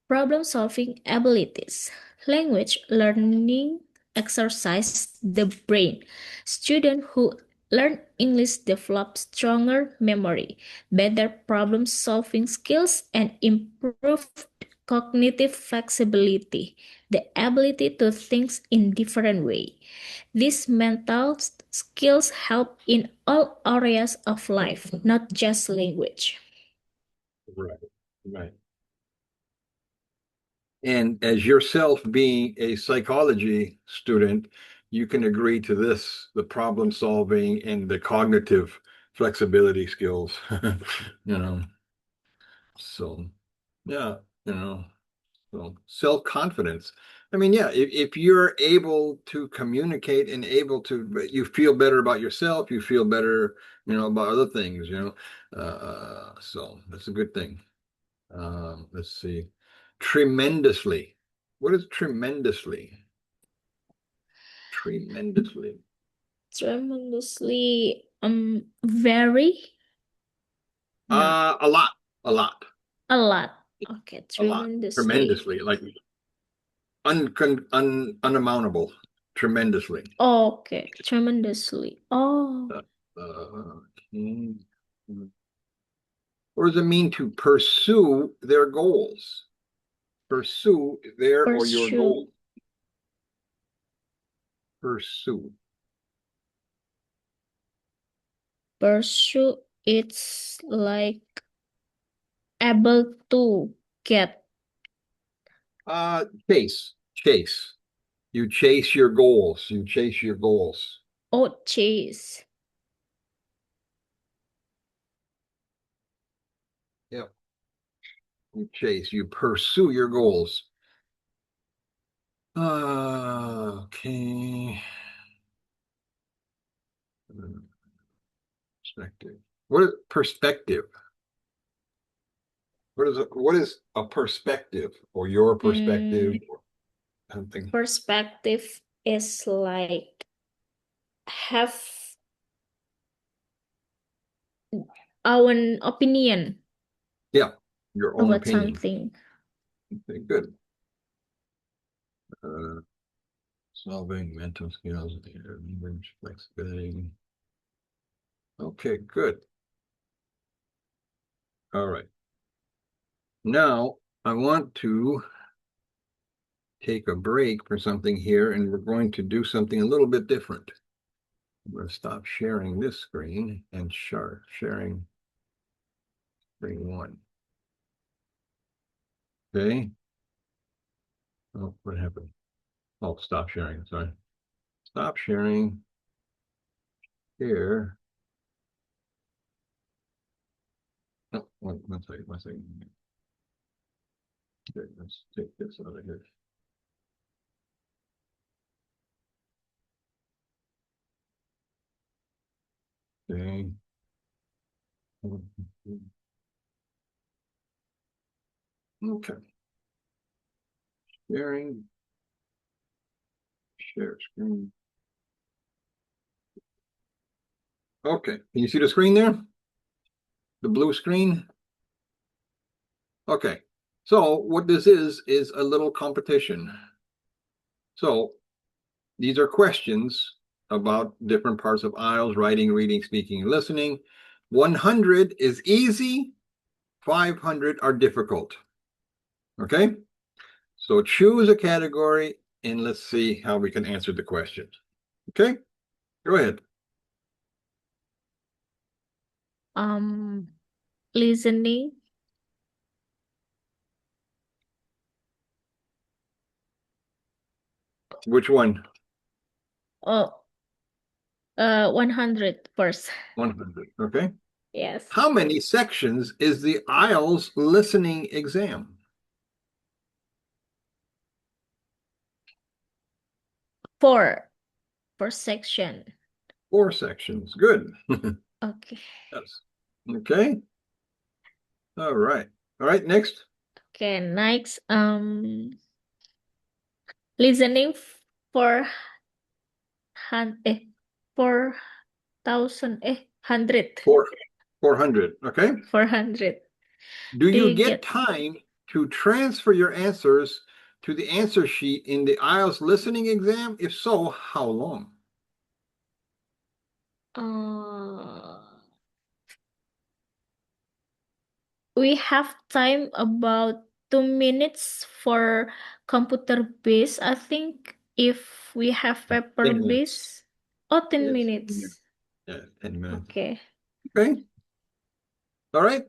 Problem solving abilities. Language learning exercise the brain. Students who learn English develop stronger memory, better problem solving skills, and improved cognitive flexibility, the ability to think in different ways. These mental skills help in all areas of life, not just language. Right. Right. And as yourself being a psychology student, you can agree to this, the problem solving and the cognitive flexibility skills, you know. So, yeah, you know, so self-confidence. I mean, yeah, if you're able to communicate and able to, you feel better about yourself, you feel better, about other things, so that's a good thing. Let's see. Tremendously. What is tremendously? Tremendously. Tremendously, very, no, A lot. A lot. a lot. Okay, A lot. tremendously. Tremendously. Like unamountable. Tremendously. Okay, tremendously. Oh, Uh, okay. What does it mean to pursue their goals? Pursue their or your pursue, goals. Pursue. pursue. It's like able to get Chase. Chase. You chase your goals. You chase your goals. or chase. Yep. You chase. You pursue your goals. Okay. Perspective. What is perspective? What is a perspective or your perspective Mm, or something? perspective is like have our opinion Yeah, your own about opinion. something. Okay, good. Uh, Solving mental skills, language flexibility. Okay, good. All right. Now I want to take a break for something here, and we're going to do something a little bit different. I'm going to stop sharing this screen and sharing screen one. Okay. Oh, what happened? Oh, stop sharing. Sorry. Stop sharing here. Oh, one second, one second. Okay, let's take this out of here. Okay. Okay. Sharing, share screen. Okay, can you see the screen there? The blue screen? Okay, so what this is a little competition. So these are questions about different parts of IELTS, writing, reading, speaking, and listening. 100 is easy, 500 are difficult. Okay, so choose a category and let's see how we can answer the questions. Okay, go ahead. Um, Listening. Which one? Oh, 100 first. 100. Okay. Yes. How many sections is the IELTS listening exam? Four per section. 4 sections. Good. Okay. Yes. Okay. All right. All right. Next. Okay, next, listening for 4,000 100 Four. 400. Okay. 400. Do Do you you get get time to transfer your answers to the answer sheet in the IELTS listening exam? If so, how long? uh we have time about 2 minutes for computer based. I think if we have paper 10 minutes. based, oh, 10 Yes. minutes. Yeah, 10 minutes. Okay. Okay. All right.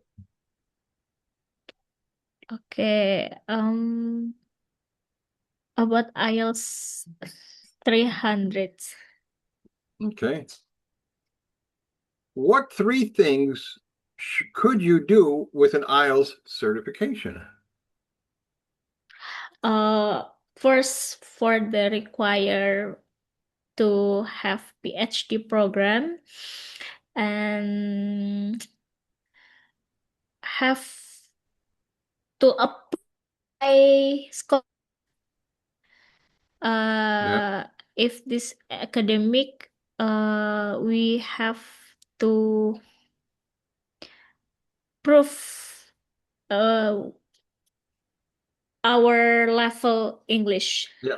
Okay. About IELTS 300. Okay. What three things could you do with an IELTS certification? Uh, First, for the require to have PhD program and have to apply school. Yeah. If this academic, we have to prove uh our level English. Yeah.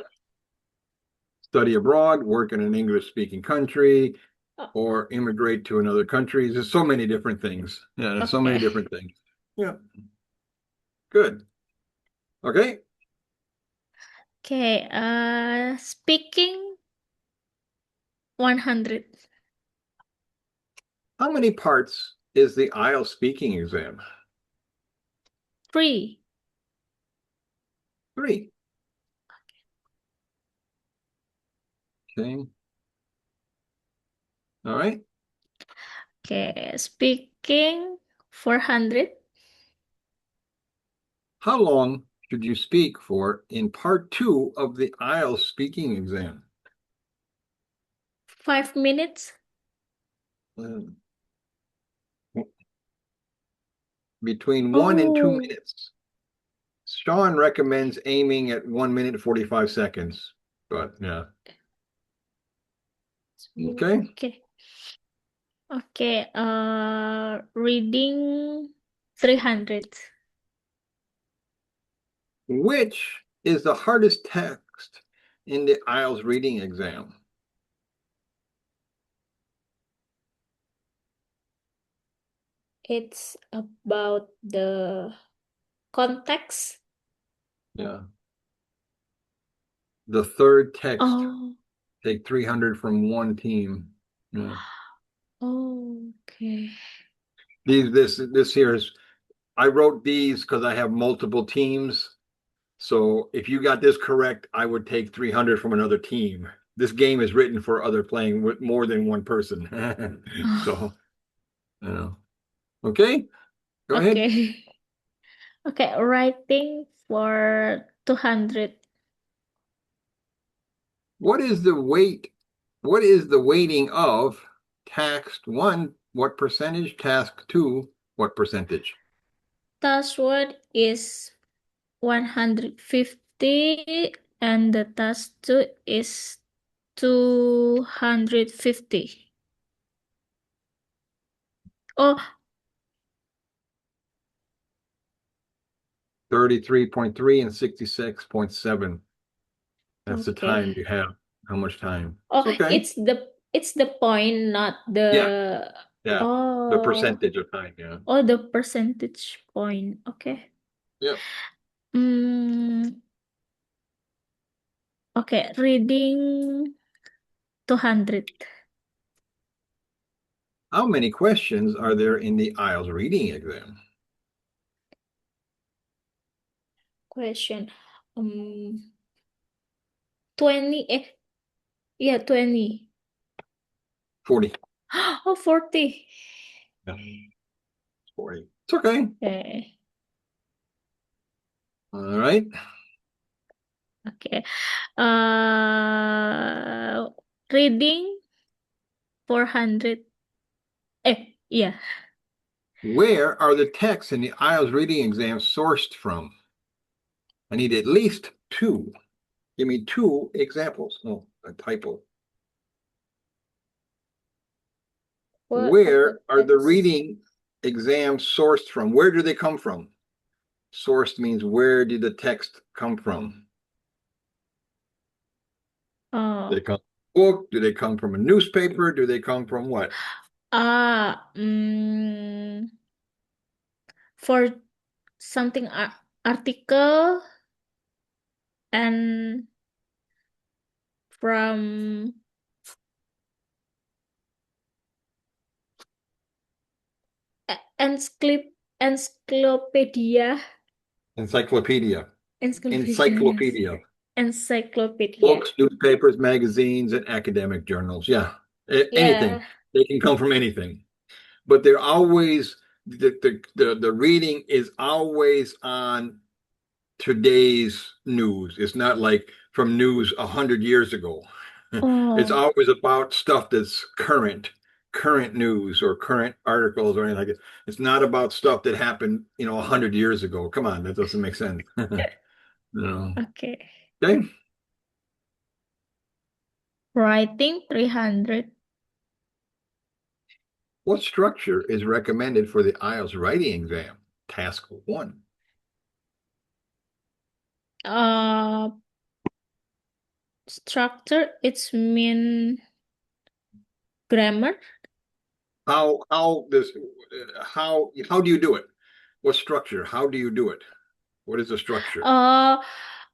Study abroad, work in an English speaking country, Uh, or immigrate to another country. There's so many different things. Yeah, there's so many Okay. different things. Yeah, good. Okay. Okay. Speaking 100. How many parts is the IELTS speaking exam? 3. 3. Okay. All right. Okay. Speaking 400. How long should you speak for in part 2 of the IELTS speaking exam? 5 minutes. Uh, between 1 and 2 Oh. minutes. Sean recommends aiming at 1 minute 45 seconds, but yeah. Okay. Okay. Okay. Reading 300. Which is the hardest text in the IELTS reading exam? It's about the context. Yeah. The third text. Oh. Take 300 from one team. Yeah. Okay. This here is I wrote these because I have multiple teams. So if you got this correct, I would take 300 from another team. This game is written for other playing with more than one person. So, you know. Okay, go ahead. Okay. Okay. Writing for 200. What is the weight? What is the weighting of task one? What percentage? Task two? What percentage? Task one is 150 and the task two is 250. Oh, 33.3 and 66.7. That's the okay. time you have. How much time? Oh, It's okay. it's the point, not Yeah, the yeah. The oh percentage of time, yeah. oh the percentage point. Okay. Yep. Mm, okay, reading 200 How many questions are there in the IELTS reading exam? question. 20 yeah, 20. 40. Oh, 40. Yeah, 40. It's okay. Okay. All right. Okay. Uh reading 400. Yeah. Where are the texts in the IELTS reading exam sourced from? I need at least two. Give me two examples. Oh, a typo. What are the Where are the texts? reading exams sourced from? Where do they come from? Sourced means where did the text come from? Do they Oh. come from a book? Do they come from a newspaper? Do they come from what? Ah, for something article and from encyclopedia, Encyclopedia. encyclopedia, Encyclopedia. encyclopedia. Books, newspapers, magazines, and academic journals. Yeah, anything. Yeah. They can come from anything, but they're always the reading is always on today's news. It's not like from news 100 years ago. It's Oh, always about stuff that's current news or current articles or anything like it. It's not about stuff that happened, 100 years ago. Come on, that doesn't make sense. No. okay. Okay. Writing 300. What structure is recommended for the IELTS writing exam? Task one. Uh, structure, it's mean grammar. How do you do it? What structure? How do you do it? What is the structure?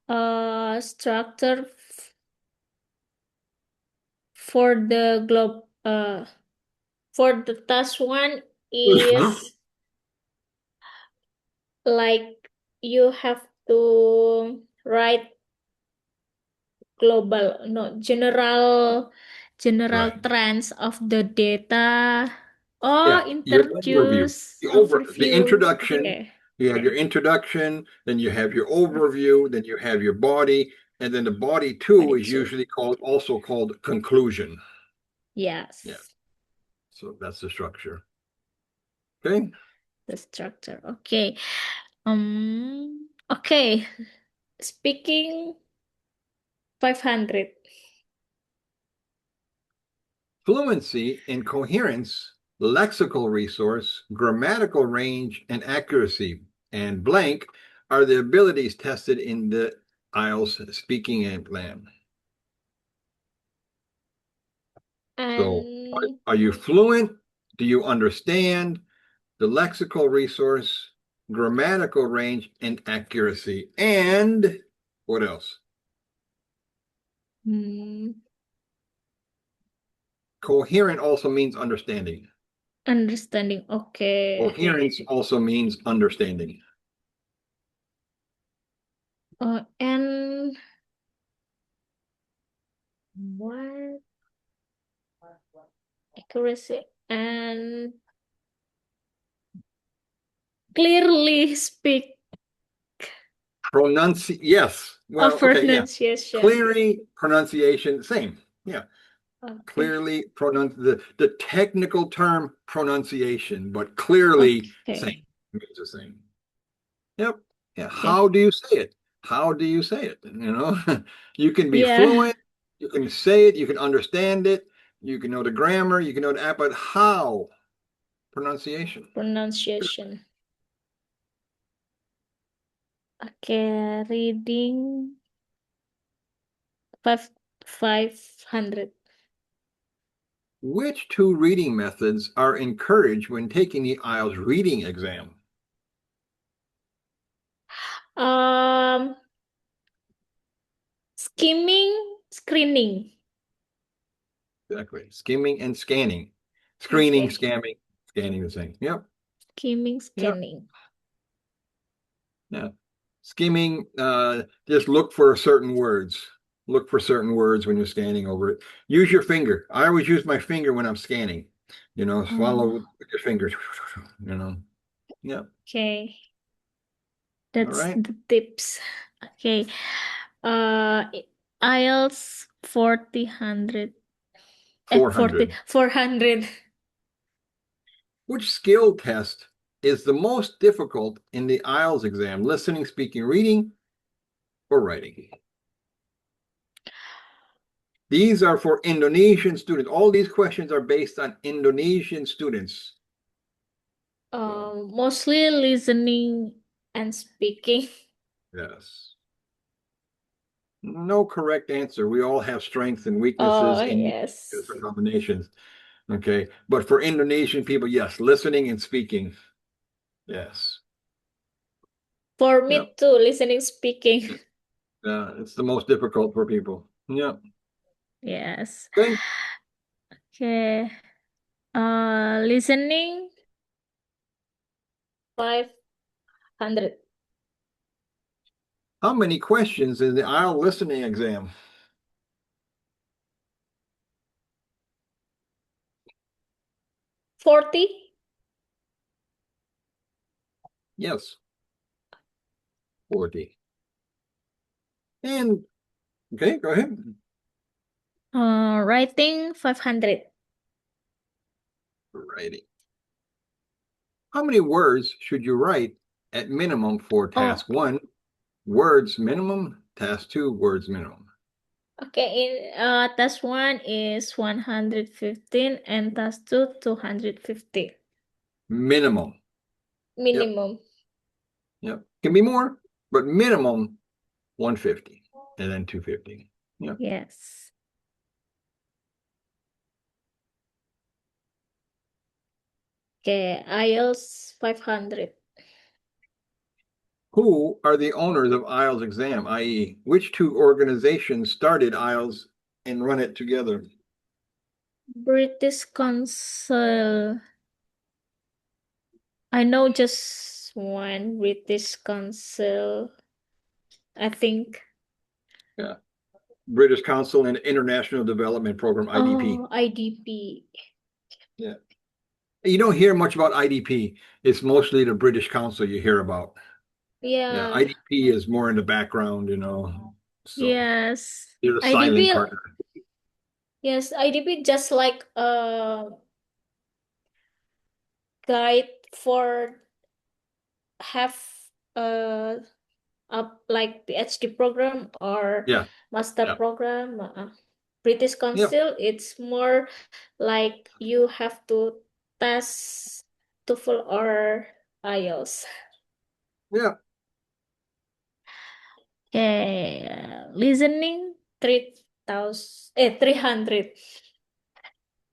Uh, structure for the globe. For the task one is like you have to write global, no, general Right. trends of the data. Oh, Yeah, your overview. introduce, The overview. introduction. Okay. You have your Okay. introduction, then you have your overview, then you have your body, and then the body two Body is two. usually also called conclusion. Yeah, Yes, so that's the structure. Okay. the structure. Okay. Okay. Speaking 500. Fluency and coherence, lexical resource, grammatical range, and accuracy, and blank are the abilities tested in the IELTS speaking exam. So, And are you fluent? Do you understand the lexical resource, grammatical range, and accuracy? And what else? hmm, Coherent also means understanding. understanding. Okay. Coherence also means understanding. And what? Accuracy and clearly speak Yes. of Well, okay, yeah. pronunciation. Clearly pronunciation, same. Yeah. Okay. Clearly the technical term pronunciation, but clearly same. Okay. Means the same. Yep. Yeah. Okay. How do you say it? How do you say it? You can be Yeah. fluent, you can say it, you can understand it, you can know the grammar, you can know the app, but how? pronunciation. Pronunciation. Okay, reading 500. Which two reading methods are encouraged when taking the IELTS reading exam? Um, skimming, screening. Exactly. Skimming and scanning. Screening, Okay, scamming, scanning the same. Yep. skimming, Yep. scanning. Yeah. Skimming, just look for certain words. Look for certain words when you're scanning over it. Use your finger. I always use my finger when I'm scanning. Follow Oh, with your fingers. Yeah. okay, All that's right. the tips. Okay, uh, IELTS 40, 40, 400. 400. Which skill test is the most difficult in the IELTS exam? Listening, speaking, reading, or writing? These are for Indonesian students. All these questions are based on Indonesian students. So, Mostly listening and speaking. yes. No correct answer. We all have strengths and Oh, weaknesses in yes. different combinations. Okay. But for Indonesian people, yes, listening and speaking. Yes. For Yep. me too, listening, speaking. It's the most difficult for people. Yep. Yes. Okay. Okay. Listening 500. How many questions in the IELTS listening exam? 40. Yes, 40. And okay, go ahead. Writing 500. Writing. How many words should you write at minimum for Oh, task one? Words minimum, task two, words minimum. okay. Task 1 is 115 and task 2 250. Minimum. Yep, Minimum. yep. Can be more, but minimum 150 and then 250. Yep. Yes. Okay. IELTS 500. Who are the owners of IELTS exam, i.e., which two organizations started IELTS and run it together? British Council. I know just one British Council. I think. Yeah. British Council and International Development Program, IDP. Oh, IDP. Yeah. You don't hear much about IDP. It's mostly the British Council you hear about. Yeah, Yeah. IDP is more in the background, So Yes. they're the silent IDP. partner. Yes, IDP just like a guide for have uh up like PhD program or Yeah, master yeah, program. British yeah, Council, it's more like you have to test TOEFL or IELTS. yeah. Okay, listening 300.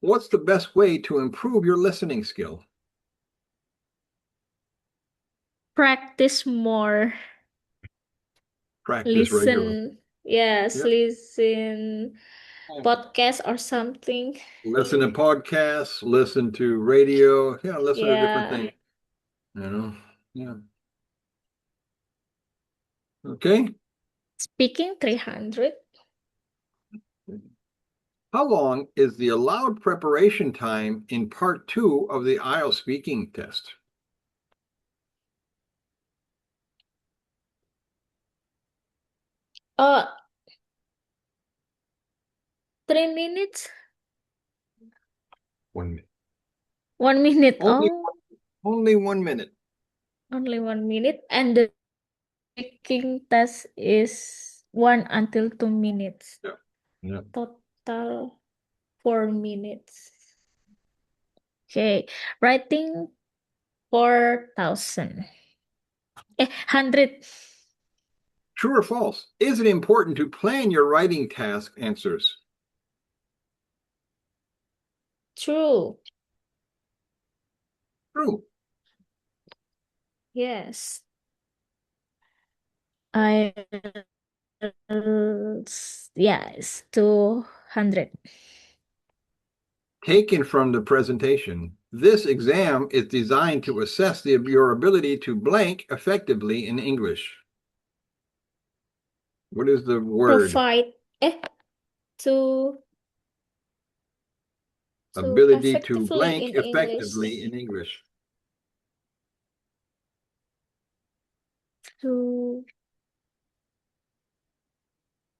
What's the best way to improve your listening skill? Practice more. Practice regularly. Listen, yes, Yeah. listen podcast or something. Listen to podcasts, listen to radio. Yeah, listen to different Yeah, things. You know. Yeah. Okay. speaking 300. How long is the allowed preparation time in part two of the IELTS speaking test? Oh, 3 minutes. 1 minute. 1 minute. Only Oh, only 1 minute. only 1 minute. And the speaking test is 1 until 2 minutes. Yeah. Yeah. Total 4 minutes. Okay. Writing 4,000. 100. True or false? Is it important to plan your writing task answers? True. True. Yes. Yes, 200. Taken from the presentation, this exam is designed to assess your ability to blank effectively in English. What is the word? Provide to Ability to effectively blank in effectively English. in English. To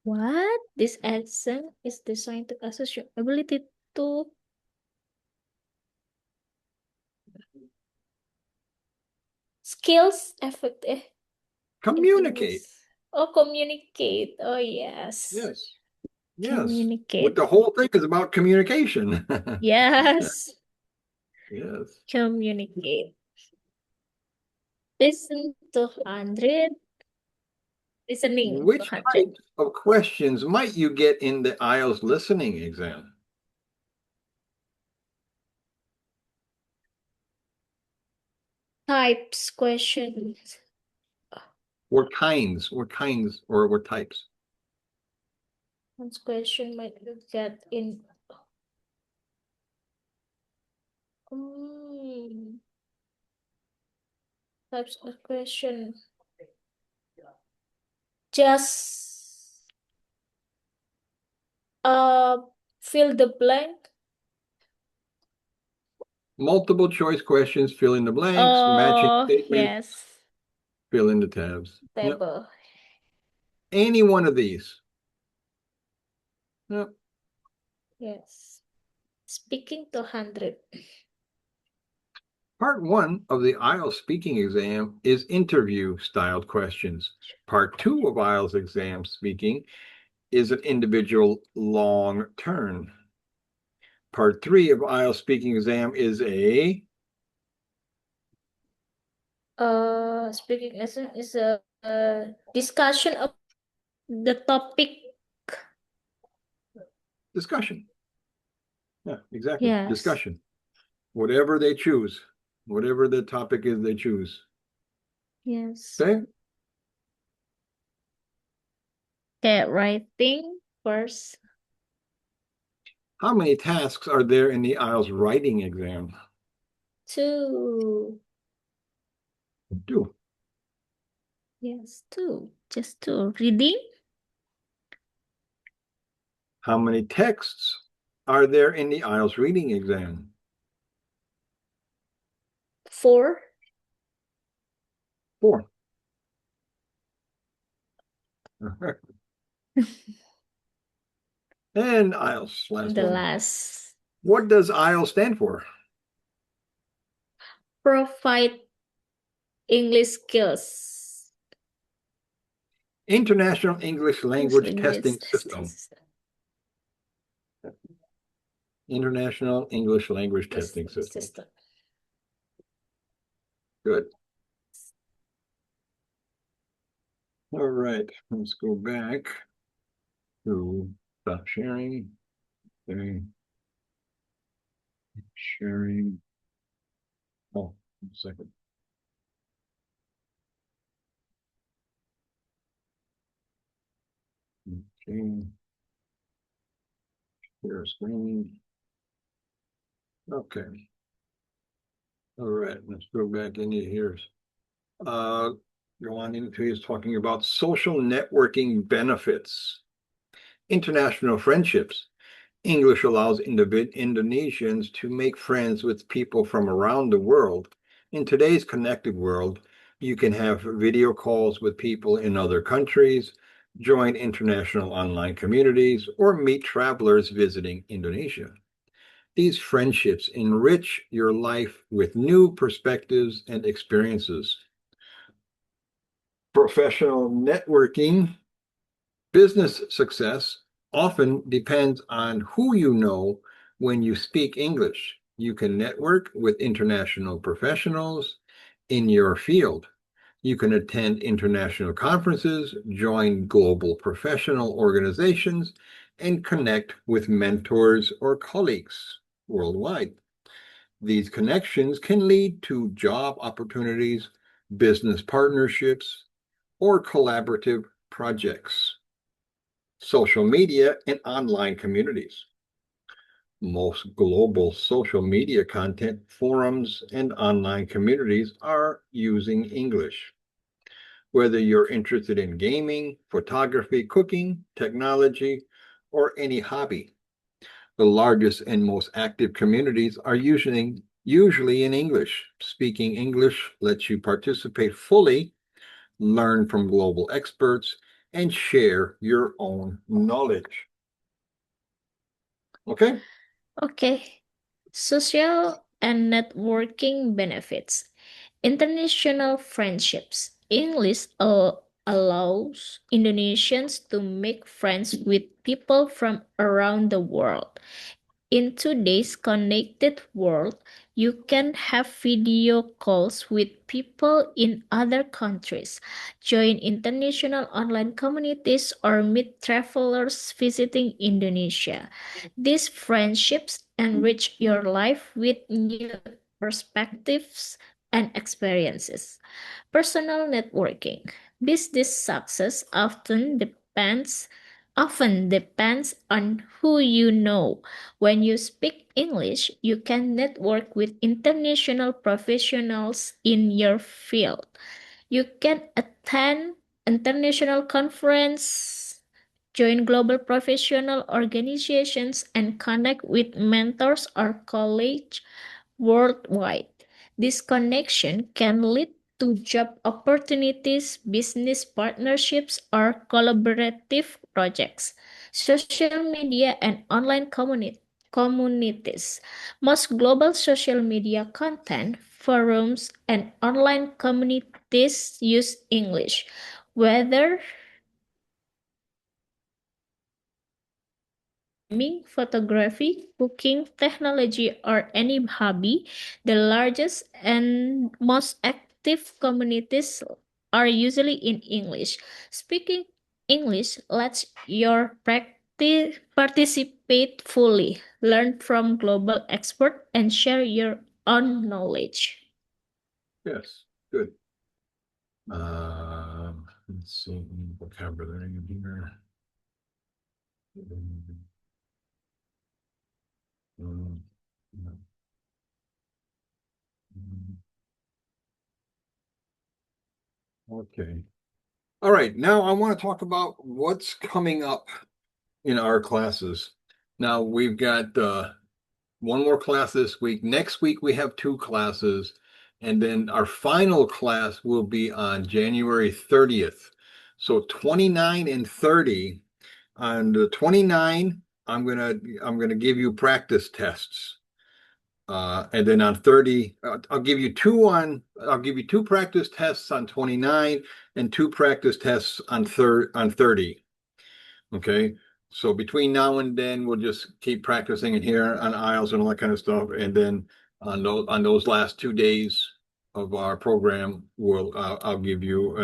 what? This exam is designed to assess your ability to skills effect in English. Communicate. Oh, communicate. Oh, yes. Yes. Yes. What Communicate. the whole thing is about communication. Yes. Yes. Communicate. Listen to 100. Listening to Which 100. types of questions might you get in the IELTS listening exam? Types questions. What kinds, or what types? One question might you get in. Mm, types of question. Just uh fill the blank. Multiple choice questions, fill in the blanks, matching Oh, statements, yes. fill in the tabs. Yep. Table. Any one of these. Yep. Yes. Speaking to 100. Part one of the IELTS speaking exam is interview styled questions. Part two of IELTS exam speaking is an individual long turn. Part three of IELTS speaking exam is a Speaking lesson is a discussion of the topic. discussion. Yeah, exactly. Yes. Discussion. Whatever they choose, whatever the topic is they choose. Yes. Okay. Okay, writing first. How many tasks are there in the IELTS writing exam? 2. Two. Yes, 2. Just 2. Reading. How many texts are there in the IELTS reading exam? 4. Four. All right. And IELTS, last The one. last. What does IELTS stand for? Provide English skills. International English Language English Testing testing System. system. International English Language Testing Testing System. system. Good. All right, let's go back to stop sharing. Okay. Sharing. Oh, 1 second. Okay. Share screen. Okay. All right, let's go back into here. Go on into is talking about social networking benefits, international friendships. English allows Indonesians to make friends with people from around the world. In today's connected world, you can have video calls with people in other countries, join international online communities, or meet travelers visiting Indonesia. These friendships enrich your life with new perspectives and experiences. Professional networking, business success often depends on who you know when you speak English. You can network with international professionals in your field. You can attend international conferences, join global professional organizations, and connect with mentors or colleagues worldwide. These connections can lead to job opportunities, business partnerships, or collaborative projects. Social media and online communities. Most global social media content, forums, and online communities are using English. Whether you're interested in gaming, photography, cooking, technology, or any hobby, the largest and most active communities are usually in English. Speaking English lets you participate fully, learn from global experts, and share your own knowledge. Okay? Okay. Social and networking benefits. International friendships. English allows Indonesians to make friends with people from around the world. In today's connected world, you can have video calls with people in other countries, join international online communities, or meet travelers visiting Indonesia. These friendships enrich your life with new perspectives and experiences. Personal networking. Business success often depends on who you know. When you speak English, you can network with international professionals in your field. You can attend international conference, join global professional organizations, and connect with mentors or colleagues worldwide. This connection can lead to job opportunities, business partnerships, or collaborative projects. Social media and online communities. Most global social media content, forums, and online communities use English. Whether gaming, photography, cooking, technology, or any hobby, the largest and most active communities are usually in English. Speaking English lets your practice participate fully, learn from global experts, and share your own knowledge. Yes, good. Let's see, vocabulary here. Um, Okay. All right. Now I want to talk about what's coming up in our classes. Now we've got one more class this week. Next week we have two classes, and then our final class will be on January 30th. So 29 and 30. On the 29, I'm gonna give you practice tests. And then on 30, I'll give you two practice tests on 29 and two practice tests on 30. Okay. So between now and then, we'll just keep practicing it here on IELTS and all that kind of stuff. And then on those last 2 days of our program, I'll give you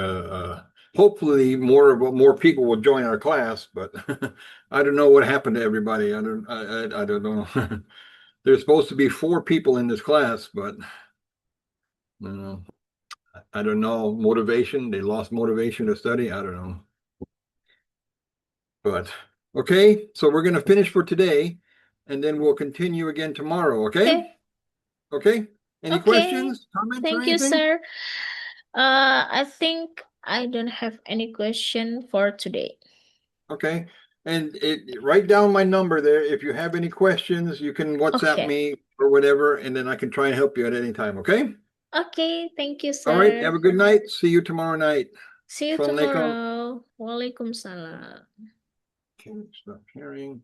hopefully more people will join our class, but I don't know what happened to everybody. I don't know. There's supposed to be 4 people in this class, but uh, I don't know. Motivation, they lost motivation to study. I don't know. But okay, so we're going to finish for today and then we'll continue again tomorrow. Okay. Okay, Okay. Any okay. questions, comments, or Thank you, anything? sir. I think I don't have any question for today. Okay. And write down my number there. If you have any questions, you can WhatsApp Okay. me or whatever, and then I can try and help you at any time. Okay. Okay, thank you, All right. sir. Have a good night. See you tomorrow night. See you Assalamualaikum. tomorrow. Waalaikumsalam. Okay, stop sharing.